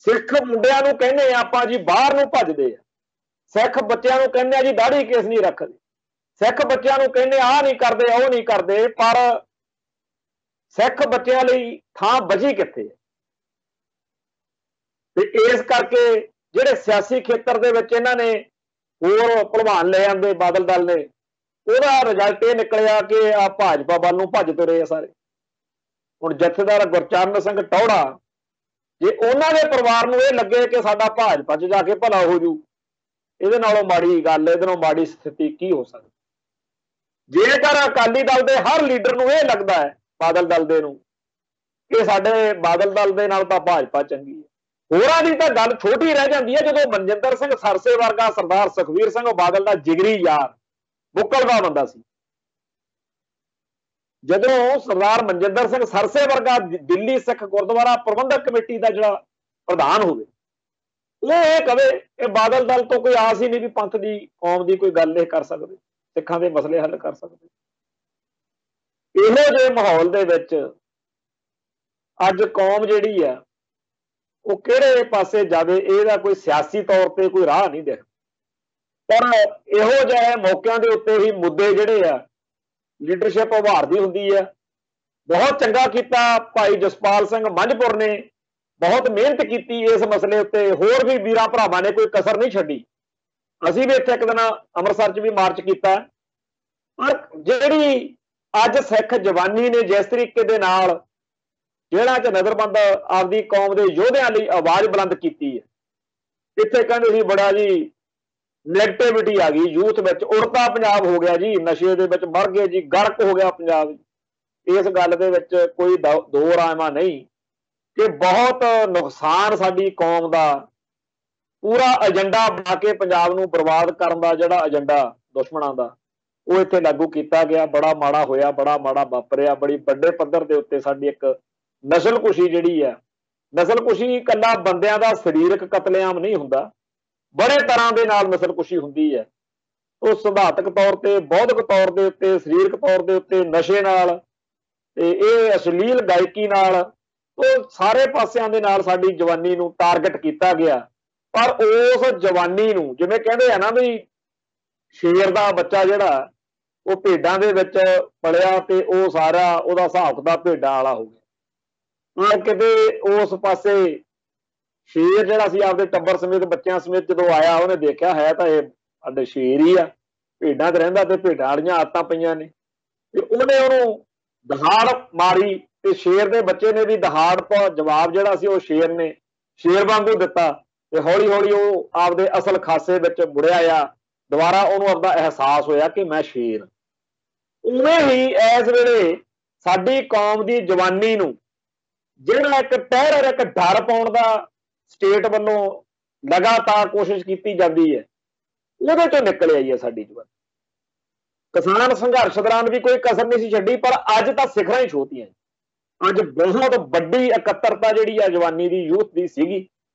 Speaker 1: ਸਿੱਖ ਮੁੰਡਿਆਂ ਨੂੰ ਕਹਿੰਦੇ ਆਪਾਂ ਜੀ ਬਾਹਰ ਨੂੰ ਭੱਜਦੇ ਆ, ਸਿੱਖ ਬੱਚਿਆਂ ਨੂੰ ਕਹਿੰਦੇ ਆ ਜੀ ਦਾੜੀ ਕੇਸ ਨਹੀਂ ਰੱਖਦੇ, ਸਿੱਖ ਬੱਚਿਆਂ ਨੂੰ ਕਹਿੰਦੇ ਆਹ ਨਹੀਂ ਕਰਦੇ, ਉਹ ਨਹੀਂ ਕਰਦੇ, ਪਰ ਸਿੱਖ ਬੱਚਿਆਂ ਲਈ ਥਾਂ ਬਚੀ ਕਿੱਥੇ? ਤੇ ਇਸ ਕਰਕੇ ਜਿਹੜੇ ਸਿਆਸੀ ਖੇਤਰ ਦੇ ਵਿੱਚ ਇਹਨਾਂ ਨੇ ਹੋਰ ਭਲਵਾਨ ਲੈ ਆਂਦੇ ਬਾਦਲ ਦਲ ਨੇ, ਉਹਦਾ ਰਿਜ਼ਲਟ ਇਹ ਨਿਕਲਿਆ ਕਿ ਆ ਭਾਜਪਾ ਵੱਲ ਨੂੰ ਭੱਜ ਤੁਰੇ ਆ ਸਾਰੇ। ਹੁਣ ਜਥੇਦਾਰ ਗੁਰਚਰਨ ਸਿੰਘ ਟੌਹੜਾ, ਜੇ ਉਹਨਾਂ ਦੇ ਪਰਿਵਾਰ ਨੂੰ ਇਹ ਲੱਗੇ ਕਿ ਸਾਡਾ ਭਾਜਪਾ 'ਚ ਜਾ ਕੇ ਭਲਾ ਹੋ ਜੂ, ਇਹਦੇ ਨਾਲੋਂ ਮਾੜੀ ਗੱਲ, ਇਹਦੇ ਨਾਲੋਂ ਮਾੜੀ ਸਥਿਤੀ ਕੀ ਹੋ ਸਕਦੀ? ਜੇਕਰ ਅਕਾਲੀ ਦਲ ਦੇ ਹਰ ਲੀਡਰ ਨੂੰ ਇਹ ਲੱਗਦਾ ਹੈ, ਬਾਦਲ ਦਲ ਦੇ ਨੂੰ, ਕਿ ਸਾਡੇ ਬਾਦਲ ਦਲ ਦੇ ਨਾਲ ਤਾਂ ਭਾਜਪਾ ਚੰਗੀ ਹੈ, ਹੋਰਾਂ ਦੀ ਤਾਂ ਗੱਲ ਛੋਟੀ ਰਹਿ ਜਾਂਦੀ ਹੈ। ਜਦੋਂ ਮਨਜਿੰਦਰ ਸਿੰਘ ਸਰਸੇ ਵਰਗਾ ਸਰਦਾਰ ਸੁਖਬੀਰ ਸਿੰਘ ਬਾਦਲ ਦਾ ਜਿਗਰੀ ਯਾਰ, ਮੁਕਲਦਾ ਬੰਦਾ ਸੀ, ਜਦੋਂ ਸਰਦਾਰ ਮਨਜਿੰਦਰ ਸਿੰਘ ਸਰਸੇ ਵਰਗਾ ਦਿੱਲੀ ਸਿੱਖ ਗੁਰਦੁਆਰਾ ਪ੍ਰਬੰਧਕ ਕਮੇਟੀ ਦਾ ਜਿਹੜਾ ਪ੍ਰਧਾਨ ਹੋਵੇ, ਉਹ ਇਹ ਕਵੇ ਇਹ ਬਾਦਲ ਦਲ ਤੋਂ ਕੋਈ ਆਸ ਹੀ ਨਹੀਂ ਵੀ ਪੰਥ ਦੀ, ਕੌਮ ਦੀ ਕੋਈ ਗੱਲ ਇਹ ਕਰ ਸਕਦੇ, ਸਿੱਖਾਂ ਦੇ ਮਸਲੇ ਹੱਲ ਕਰ ਸਕਦੇ। ਇਹੋ ਜਿਹੇ ਮਾਹੌਲ ਦੇ ਵਿੱਚ ਅੱਜ ਕੌਮ ਜਿਹੜੀ ਆ ਉਹ ਕਿਹੜੇ ਪਾਸੇ ਜਾਵੇ, ਇਹਦਾ ਕੋਈ ਸਿਆਸੀ ਤੌਰ ਤੇ ਕੋਈ ਰਾਹ ਨਹੀਂ ਦਿਖਦਾ। ਪਰ ਇਹੋ ਜਿਹੇ ਮੌਕਿਆਂ ਦੇ ਉੱਤੇ ਹੀ ਮੁੱਦੇ ਜਿਹੜੇ ਆ ਲੀਡਰਸ਼ਿਪ ਉਭਾਰਦੀ ਹੁੰਦੀ ਹੈ। ਬਹੁਤ ਚੰਗਾ ਕੀਤਾ ਭਾਈ ਜਸਪਾਲ ਸਿੰਘ ਮੰਝਪੁਰ ਨੇ, ਬਹੁਤ ਮਿਹਨਤ ਕੀਤੀ ਇਸ ਮਸਲੇ ਉੱਤੇ, ਹੋਰ ਵੀ ਵੀਰਾਂ ਭਰਾਵਾਂ ਨੇ ਕੋਈ ਕਸਰ ਨਹੀਂ ਛੱਡੀ। ਅਸੀਂ ਵੀ ਇੱਥੇ ਇੱਕ ਦਿਨ ਅੰਮ੍ਰਿਤਸਰ 'ਚ ਵੀ ਮਾਰਚ ਕੀਤਾ। ਪਰ ਜਿਹੜੀ ਅੱਜ ਸਿੱਖ ਜਵਾਨੀ ਨੇ ਜਿਸ ਤਰੀਕੇ ਦੇ ਨਾਲ ਜੇਲ੍ਹਾਂ 'ਚ ਨਜ਼ਰਬੰਦ ਆਪਦੀ ਕੌਮ ਦੇ ਯੋਧਿਆਂ ਲਈ ਆਵਾਜ਼ ਬੁਲੰਦ ਕੀਤੀ ਹੈ, ਇੱਥੇ ਕਹਿੰਦੇ ਸੀ ਬੜਾ ਜੀ ਨੈਗੇਟਿਵਿਟੀ ਆ ਗਈ ਯੂਥ ਵਿੱਚ, ਉੜਤਾ ਪੰਜਾਬ ਹੋ ਗਿਆ ਜੀ, ਨਸ਼ੇ ਦੇ ਵਿੱਚ ਮਰ ਗਏ ਜੀ, ਗਰਕ ਹੋ ਗਿਆ ਪੰਜਾਬ। ਇਸ ਗੱਲ ਦੇ ਵਿੱਚ ਕੋਈ ਦੋ ਰਾਇਮਾ ਨਹੀਂ ਕਿ ਬਹੁਤ ਨੁਕਸਾਨ ਸਾਡੀ ਕੌਮ ਦਾ, ਪੂਰਾ ਏਜੰਡਾ ਬਣਾ ਕੇ ਪੰਜਾਬ ਨੂੰ ਬਰਬਾਦ ਕਰਨ ਦਾ ਜਿਹੜਾ ਏਜੰਡਾ ਦੁਸ਼ਮਣਾਂ ਦਾ, ਉਹ ਇੱਥੇ ਲਾਗੂ ਕੀਤਾ ਗਿਆ। ਬੜਾ ਮਾੜਾ ਹੋਇਆ, ਬੜਾ ਮਾੜਾ ਵਾਪਰਿਆ। ਬੜੀ ਵੱਡੇ ਪੱਧਰ ਦੇ ਉੱਤੇ ਸਾਡੀ ਇੱਕ ਨਸਲਕੁਸ਼ੀ ਜਿਹੜੀ ਹੈ, ਨਸਲਕੁਸ਼ੀ ਇਕੱਲਾ ਬੰਦਿਆਂ ਦਾ ਸਰੀਰਕ ਕਤਲੇਆਮ ਨਹੀਂ ਹੁੰਦਾ, ਬੜੇ ਤਰ੍ਹਾਂ ਦੇ ਨਾਲ ਨਸਲਕੁਸ਼ੀ ਹੁੰਦੀ ਹੈ। ਉਹ ਸਿਧਾਂਤਕ ਤੌਰ ਤੇ, ਬੌਧਿਕ ਤੌਰ ਦੇ ਉੱਤੇ, ਸਰੀਰਕ ਤੌਰ ਦੇ ਉੱਤੇ, ਨਸ਼ੇ ਨਾਲ ਤੇ ਇਹ ਅਸ਼ਲੀਲ ਗਾਇਕੀ ਨਾਲ, ਉਹ ਸਾਰੇ ਪਾਸਿਆਂ ਦੇ ਨਾਲ ਸਾਡੀ ਜਵਾਨੀ ਨੂੰ ਟਾਰਗੇਟ ਕੀਤਾ ਗਿਆ। ਪਰ ਉਸ ਜਵਾਨੀ ਨੂੰ, ਜਿਵੇਂ ਕਹਿੰਦੇ ਆ ਨਾ ਵੀ ਸ਼ੇਰ ਦਾ ਬੱਚਾ ਜਿਹੜਾ ਉਹ ਭੇਡਾਂ ਦੇ ਵਿੱਚ ਪਲਿਆ ਤੇ ਉਹ ਸਾਰਾ ਉਹਦਾ ਹਿਸਾਬ ਕਿਤਾਬ ਭੇਡਾਂ ਵਾਲਾ ਹੋ ਗਿਆ। ਕਿਤੇ ਉਸ ਪਾਸੇ ਸ਼ੇਰ ਜਿਹੜਾ ਸੀ ਆਪਦੇ ਟੱਬਰ ਸਮੇਤ, ਬੱਚਿਆਂ ਸਮੇਤ ਜਦੋਂ ਆਇਆ, ਉਹਨੇ ਦੇਖਿਆ ਹੈ ਤਾਂ ਇਹ ਸਾਡੇ ਸ਼ੇਰ ਹੀ ਆ, ਭੇਡਾਂ 'ਚ ਰਹਿੰਦਾ ਤੇ ਭੇਡਾਂ ਵਾਲੀਆਂ ਆਦਤਾਂ ਪਈਆਂ ਨੇ, ਤੇ ਉਹਨੇ ਉਹਨੂੰ ਦਹਾੜ ਮਾਰੀ ਤੇ ਸ਼ੇਰ ਦੇ ਬੱਚੇ ਨੇ ਵੀ ਦਹਾੜ ਤੋਂ ਜਵਾਬ ਜਿਹੜਾ ਸੀ ਉਹ ਸ਼ੇਰ ਨੇ ਸ਼ੇਰ ਵਾਂਗੂ ਦਿੱਤਾ, ਤੇ ਹੌਲੀ ਹੌਲੀ ਉਹ ਆਪਦੇ ਅਸਲ ਖਾਸੇ ਵਿੱਚ ਮੁੜਿਆ ਆ। ਦੁਬਾਰਾ ਉਹਨੂੰ ਆਪਦਾ ਅਹਿਸਾਸ ਹੋਇਆ ਕਿ ਮੈਂ ਸ਼ੇਰ। ਉਵੇਂ ਹੀ ਇਸ ਵੇਲੇ ਸਾਡੀ ਕੌਮ ਦੀ ਜਵਾਨੀ ਨੂੰ ਜਿਹੜਾ ਇੱਕ ਟੈਰਰ, ਇੱਕ ਡਰ ਪਾਉਣ ਦਾ ਸਟੇਟ ਵੱਲੋਂ ਲਗਾਤਾਰ ਕੋਸ਼ਿਸ਼ ਕੀਤੀ ਜਾਂਦੀ ਹੈ, ਉਹਦੇ ਚੋਂ ਨਿਕਲ ਆਈ ਹੈ ਸਾਡੀ ਜਵਾਨੀ। ਕਿਸਾਨ ਸੰਘਰਸ਼ ਦੌਰਾਨ ਵੀ ਕੋਈ ਕਸਰ ਨਹੀਂ ਸੀ ਛੱਡੀ, ਪਰ ਅੱਜ ਤਾਂ ਸਿਖਰਾਂ ਹੀ ਛੋਹਤੀਆਂ। ਅੱਜ ਬਹੁਤ ਵੱਡੀ ਇਕੱਤਰਤਾ ਜਿਹੜੀ ਆ ਜਵਾਨੀ ਦੀ, ਯੂਥ ਦੀ ਸੀਗੀ,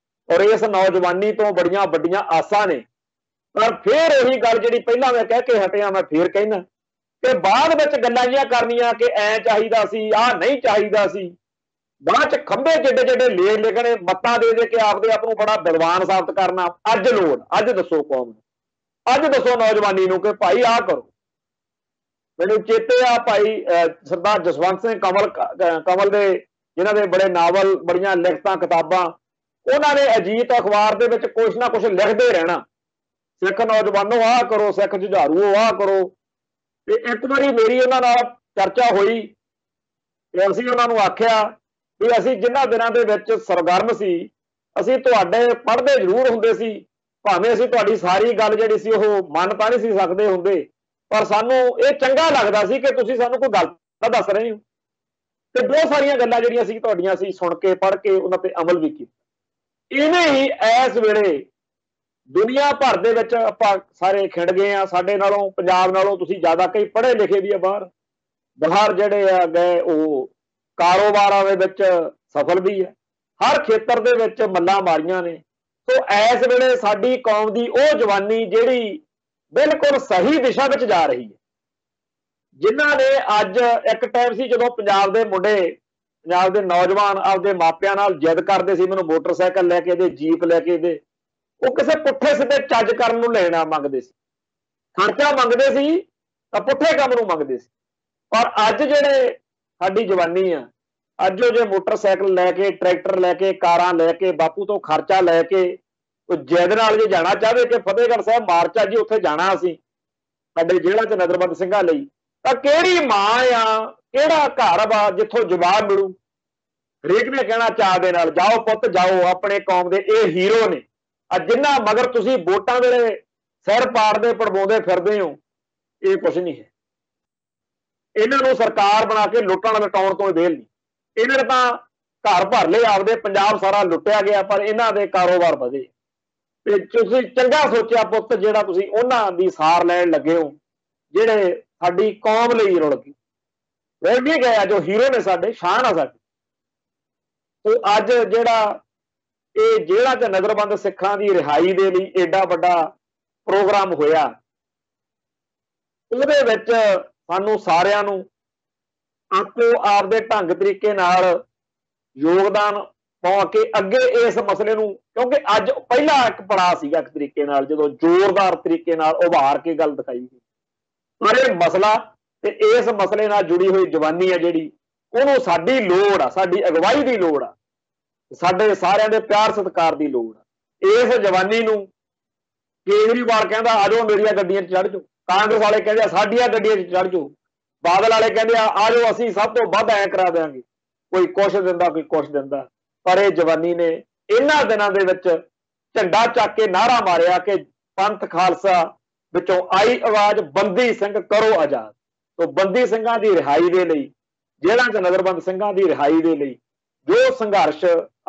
Speaker 1: ਔਰ ਇਸ ਨੌਜਵਾਨੀ ਤੋਂ ਬੜੀਆਂ ਵੱਡੀਆਂ ਆਸਾਂ ਨੇ। ਪਰ ਫਿਰ ਉਹੀ ਗੱਲ ਜਿਹੜੀ ਪਹਿਲਾਂ ਮੈਂ ਕਹਿ ਕੇ ਹਟਿਆ, ਮੈਂ ਫੇਰ ਕਹਿਣਾ ਕਿ ਬਾਅਦ ਵਿੱਚ ਗੱਲਾਂ ਜਿਹੀਆਂ ਕਰਨੀਆਂ ਕਿ ਐ ਚਾਹੀਦਾ ਸੀ, ਆਹ ਨਹੀਂ ਚਾਹੀਦਾ ਸੀ, ਬਾਅਦ ਚ ਖੰਭੇ ਜਿੱਡੇ ਜਿੱਡੇ ਲੇਖ ਲਿਖਣੇ, ਮੱਤਾਂ ਦੇ ਦੇ ਕੇ ਆਪਦੇ ਆਪ ਨੂੰ ਬੜਾ ਵਿਦਵਾਨ ਸਾਬਤ ਕਰਨਾ। ਅੱਜ ਲੋੜ, ਅੱਜ ਦੱਸੋ ਕੌਮ ਨੂੰ, ਅੱਜ ਦੱਸੋ ਨੌਜਵਾਨੀ ਨੂੰ ਕਿ ਭਾਈ ਆਹ ਕਰੋ। ਮੈਨੂੰ ਚੇਤੇ ਆ ਭਾਈ ਸਰਦਾਰ ਜਸਵੰਤ ਸਿੰਘ ਕਮਲ ਦੇ, ਜਿਨ੍ਹਾਂ ਦੇ ਬੜੇ ਨਾਵਲ, ਬੜੀਆਂ ਲਿਖਤਾਂ, ਕਿਤਾਬਾਂ, ਉਹਨਾਂ ਨੇ ਅਜੀਤ ਅਖਬਾਰ ਦੇ ਵਿੱਚ ਕੁਛ ਨਾ ਕੁਛ ਲਿਖਦੇ ਰਹਿਣਾ, ਸਿੱਖ ਨੌਜਵਾਨੋ ਆਹ ਕਰੋ, ਸਿੱਖ ਜੁਝਾਰੂਓ ਆਹ ਕਰੋ। ਤੇ ਇੱਕ ਵਾਰੀ ਮੇਰੀ ਉਹਨਾਂ ਨਾਲ ਚਰਚਾ ਹੋਈ ਤੇ ਅਸੀਂ ਉਹਨਾਂ ਨੂੰ ਆਖਿਆ ਵੀ ਅਸੀਂ ਜਿਨ੍ਹਾਂ ਦਿਨਾਂ ਦੇ ਵਿੱਚ ਸਰਗਰਮ ਸੀ, ਅਸੀਂ ਤੁਹਾਡੇ ਪੜ੍ਹਦੇ ਜ਼ਰੂਰ ਹੁੰਦੇ ਸੀ, ਭਾਵੇਂ ਅਸੀਂ ਤੁਹਾਡੀ ਸਾਰੀ ਗੱਲ ਜਿਹੜੀ ਸੀ ਉਹ ਮੰਨ ਤਾਂ ਨਹੀਂ ਸੀ ਸਕਦੇ ਹੁੰਦੇ, ਪਰ ਸਾਨੂੰ ਇਹ ਚੰਗਾ ਲੱਗਦਾ ਸੀ ਕਿ ਤੁਸੀਂ ਸਾਨੂੰ ਕੋਈ ਗੱਲ ਤਾਂ ਦੱਸ ਰਹੇ ਹੋ। ਤੇ ਬਹੁਤ ਸਾਰੀਆਂ ਗੱਲਾਂ ਜਿਹੜੀਆਂ ਸੀ ਤੁਹਾਡੀਆਂ ਸੀ, ਸੁਣ ਕੇ, ਪੜ੍ਹ ਕੇ ਉਹਨਾਂ ਤੇ ਅਮਲ ਵੀ ਕੀਤਾ। ਇਵੇਂ ਹੀ ਇਸ ਵੇਲੇ ਦੁਨੀਆ ਭਰ ਦੇ ਵਿੱਚ ਆਪਾਂ ਸਾਰੇ ਖਿੰਡ ਗਏ ਆ। ਸਾਡੇ ਨਾਲੋਂ, ਪੰਜਾਬ ਨਾਲੋਂ ਤੁਸੀਂ ਜ਼ਿਆਦਾ ਕਈ ਪੜ੍ਹੇ ਲਿਖੇ ਵੀ ਆ ਬਾਹਰ ਜਿਹੜੇ ਆ ਗਏ, ਉਹ ਕਾਰੋਬਾਰਾਂ ਦੇ ਵਿੱਚ ਸਫਲ ਵੀ ਹੈ, ਹਰ ਖੇਤਰ ਦੇ ਵਿੱਚ ਮੱਲਾਂ ਮਾਰੀਆਂ ਨੇ। ਸੋ ਇਸ ਵੇਲੇ ਸਾਡੀ ਕੌਮ ਦੀ ਉਹ ਜਵਾਨੀ ਜਿਹੜੀ ਬਿਲਕੁਲ ਸਹੀ ਦਿਸ਼ਾ ਵਿੱਚ ਜਾ ਰਹੀ ਹੈ, ਜਿਨ੍ਹਾਂ ਨੇ ਅੱਜ, ਇੱਕ ਟਾਈਮ ਸੀ ਜਦੋਂ ਪੰਜਾਬ ਦੇ ਮੁੰਡੇ, ਪੰਜਾਬ ਦੇ ਨੌਜਵਾਨ ਆਪਦੇ ਮਾਪਿਆਂ ਨਾਲ ਜਿੱਦ ਕਰਦੇ ਸੀ ਮੈਨੂੰ ਮੋਟਰਸਾਈਕਲ ਲੈ ਕੇ ਦੇ, ਜੀਪ ਲੈ ਕੇ ਦੇ, ਉਹ ਕਿਸੇ ਪੁੱਠੇ ਸਿੱਧੇ ਚੱਜ ਕਰਨ ਨੂੰ ਲੈਣਾ ਮੰਗਦੇ ਸੀ, ਖਰਚਾ ਮੰਗਦੇ ਸੀ ਤਾਂ ਪੁੱਠੇ ਕੰਮ ਨੂੰ ਮੰਗਦੇ ਸੀ। ਪਰ ਅੱਜ ਜਿਹੜੇ ਸਾਡੀ ਜਵਾਨੀ ਆ, ਅੱਜ ਉਹ ਜੇ ਮੋਟਰਸਾਈਕਲ ਲੈ ਕੇ, ਟਰੈਕਟਰ ਲੈ ਕੇ, ਕਾਰਾਂ ਲੈ ਕੇ, ਬਾਪੂ ਤੋਂ ਖਰਚਾ ਲੈ ਕੇ, ਉਹ ਜਿੱਦ ਨਾਲ ਜੇ ਜਾਣਾ ਚਾਹਵੇ ਕਿ ਫਤਿਹਗੜ੍ਹ ਸਾਹਿਬ ਮਾਰਚ ਆ ਜੀ, ਉੱਥੇ ਜਾਣਾ ਅਸੀਂ ਸਾਡੇ ਜੇਲ੍ਹਾਂ 'ਚ ਨਜ਼ਰਬੰਦ ਸਿੰਘਾਂ ਲਈ, ਤਾਂ ਕਿਹੜੀ ਮਾਂ ਆ, ਕਿਹੜਾ ਘਰ ਵਾ ਜਿੱਥੋਂ ਜਵਾਬ ਮਿਲੂ? ਹਰੇਕ ਨੇ ਕਹਿਣਾ ਚਾਹ ਦੇ ਨਾਲ, ਜਾਓ ਪੁੱਤ ਜਾਓ, ਆਪਣੇ ਕੌਮ ਦੇ ਇਹ ਹੀਰੋ ਨੇ। ਅੱਜ ਜਿੰਨਾ ਮਗਰ ਤੁਸੀਂ ਵੋਟਾਂ ਵੇਲੇ ਸਿਰ ਪਾੜਦੇ ਪੜਵਾਉਂਦੇ ਫਿਰਦੇ ਹੋ, ਇਹ ਕੁਛ ਨਹੀਂ ਹੈ। ਇਹਨਾਂ ਨੂੰ ਸਰਕਾਰ ਬਣਾ ਕੇ ਲੁੱਟਣ ਲਟਾਉਣ ਤੋਂ ਵੇਲ ਨਹੀਂ। ਇਹਨਾਂ ਨੇ ਤਾਂ ਘਰ ਭਰ ਲਏ ਆਪਦੇ, ਪੰਜਾਬ ਸਾਰਾ ਲੁੱਟਿਆ ਗਿਆ, ਪਰ ਇਹਨਾਂ ਦੇ ਕਾਰੋਬਾਰ ਵਧੇ। ਤੇ ਤੁਸੀਂ ਚੰਗਾ ਸੋਚਿਆ ਪੁੱਤ, ਜਿਹੜਾ ਤੁਸੀਂ ਉਹਨਾਂ ਦੀ ਸਾਰ ਲੈਣ ਲੱਗੇ ਹੋ, ਜਿਹੜੇ ਸਾਡੀ ਕੌਮ ਲਈ ਰੁਲ ਗਏ, ਰੁਲ ਵੀ ਗਏ, ਜੋ ਹੀਰੋ ਨੇ ਸਾਡੇ, ਸ਼ਾਨ ਆ ਸਾਡੀ। ਤੇ ਅੱਜ ਜਿਹੜਾ ਇਹ ਜੇਲ੍ਹਾਂ 'ਚ ਨਜ਼ਰਬੰਦ ਸਿੱਖਾਂ ਦੀ ਰਿਹਾਈ ਦੇ ਲਈ ਏਡਾ ਵੱਡਾ ਪ੍ਰੋਗਰਾਮ ਹੋਇਆ, ਉਹਦੇ ਵਿੱਚ ਸਾਨੂੰ ਸਾਰਿਆਂ ਨੂੰ ਆਪੋ ਆਪਦੇ ਢੰਗ ਤਰੀਕੇ ਨਾਲ ਯੋਗਦਾਨ ਪਾ ਕੇ ਅੱਗੇ ਇਸ ਮਸਲੇ ਨੂੰ, ਕਿਉਂਕਿ ਅੱਜ ਪਹਿਲਾ ਇੱਕ ਪੜਾਅ ਸੀਗਾ ਇੱਕ ਤਰੀਕੇ ਨਾਲ, ਜਦੋਂ ਜ਼ੋਰਦਾਰ ਤਰੀਕੇ ਨਾਲ ਉਭਾਰ ਕੇ ਗੱਲ ਦਿਖਾਈ ਗਈ, ਪਰ ਇਹ ਮਸਲਾ ਤੇ ਇਸ ਮਸਲੇ ਨਾਲ ਜੁੜੀ ਹੋਈ ਜਵਾਨੀ ਆ ਜਿਹੜੀ, ਉਹਨੂੰ ਸਾਡੀ ਲੋੜ ਆ, ਸਾਡੀ ਅਗਵਾਈ ਦੀ ਲੋੜ ਆ, ਸਾਡੇ ਸਾਰਿਆਂ ਦੇ ਪਿਆਰ ਸਤਿਕਾਰ ਦੀ ਲੋੜ ਆ। ਇਸ ਜਵਾਨੀ ਨੂੰ ਕੇਜਰੀਵਾਲ ਕਹਿੰਦਾ ਆ ਜਾਓ ਮੇਰੀਆਂ ਗੱਡੀਆਂ 'ਚ ਚੜ੍ਹ ਜਾਓ, ਕਾਂਗਰਸ ਵਾਲੇ ਕਹਿੰਦੇ ਸਾਡੀਆਂ ਗੱਡੀਆਂ 'ਚ ਚੜ੍ਹ ਜਾਓ, ਬਾਦਲ ਵਾਲੇ ਕਹਿੰਦੇ ਆ ਜਾਓ ਅਸੀਂ ਸਭ ਤੋਂ ਵੱਧ ਐਂ ਕਰਾ ਦਿਆਂਗੇ, ਕੋਈ ਕੁਛ ਦਿੰਦਾ, ਕੋਈ ਕੁਛ ਦਿੰਦਾ। ਪਰ ਇਹ ਜਵਾਨੀ ਨੇ ਇਹਨਾਂ ਦਿਨਾਂ ਦੇ ਵਿੱਚ ਝੰਡਾ ਚੱਕ ਕੇ ਨਾਅਰਾ ਮਾਰਿਆ ਕਿ ਪੰਥ ਖਾਲਸਾ ਵਿੱਚੋਂ ਆਈ ਆਵਾਜ਼, ਬੰਦੀ ਸਿੰਘ ਕਰੋ ਆਜ਼ਾਦ। ਤੋਂ ਬੰਦੀ ਸਿੰਘਾਂ ਦੀ ਰਿਹਾਈ ਦੇ ਲਈ, ਜੇਲ੍ਹਾਂ 'ਚ ਨਜ਼ਰਬੰਦ ਸਿੰਘਾਂ ਦੀ ਰਿਹਾਈ ਦੇ ਲਈ ਜੋ ਸੰਘਰਸ਼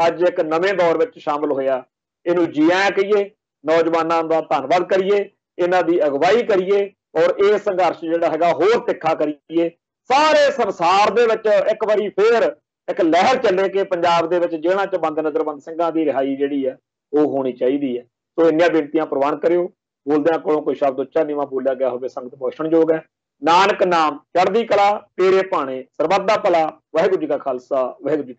Speaker 1: ਅੱਜ ਇੱਕ ਨਵੇਂ ਦੌਰ ਵਿੱਚ ਸ਼ਾਮਲ ਹੋਇਆ, ਇਹਨੂੰ ਜੀ ਆਇਆਂ ਕਹੀਏ, ਨੌਜਵਾਨਾਂ ਦਾ ਧੰਨਵਾਦ ਕਰੀਏ, ਇਹਨਾਂ ਦੀ ਅਗਵਾਈ ਕਰੀਏ, ਔਰ ਇਹ ਸੰਘਰਸ਼ ਜਿਹੜਾ ਹੈਗਾ ਹੋਰ ਤਿੱਖਾ ਕਰੀਏ। ਸਾਰੇ ਸੰਸਾਰ ਦੇ ਵਿੱਚ ਇੱਕ ਵਾਰੀ ਫੇਰ ਇੱਕ ਲਹਿਰ ਚੱਲੇ ਕਿ ਪੰਜਾਬ ਦੇ ਵਿੱਚ ਜੇਲ੍ਹਾਂ 'ਚ ਬੰਦ ਨਜ਼ਰਬੰਦ ਸਿੰਘਾਂ ਦੀ ਰਿਹਾਈ ਜਿਹੜੀ ਹੈ ਉਹ ਹੋਣੀ ਚਾਹੀਦੀ ਹੈ। ਸੋ ਇੰਨੀਆਂ ਬੇਨਤੀਆਂ ਪ੍ਰਵਾਨ ਕਰਿਓ। ਬੋਲਦਿਆਂ ਕੋਲੋਂ ਕੋਈ ਸ਼ਬਦ ਉੱਚਾ ਨੀਵਾਂ ਬੋਲਿਆ ਗਿਆ ਹੋਵੇ ਸੰਗਤ ਬਖਸ਼ਣਯੋਗ ਹੈ। ਨਾਨਕ ਨਾਮ ਚੜ੍ਹਦੀ ਕਲਾ, ਤੇਰੇ ਭਾਣੇ ਸਰਬੱਤ ਦਾ ਭਲਾ। ਵਾਹਿਗੁਰੂ ਜੀ ਕਾ ਖਾਲਸਾ, ਵਾਹਿਗੁਰੂ ਜੀ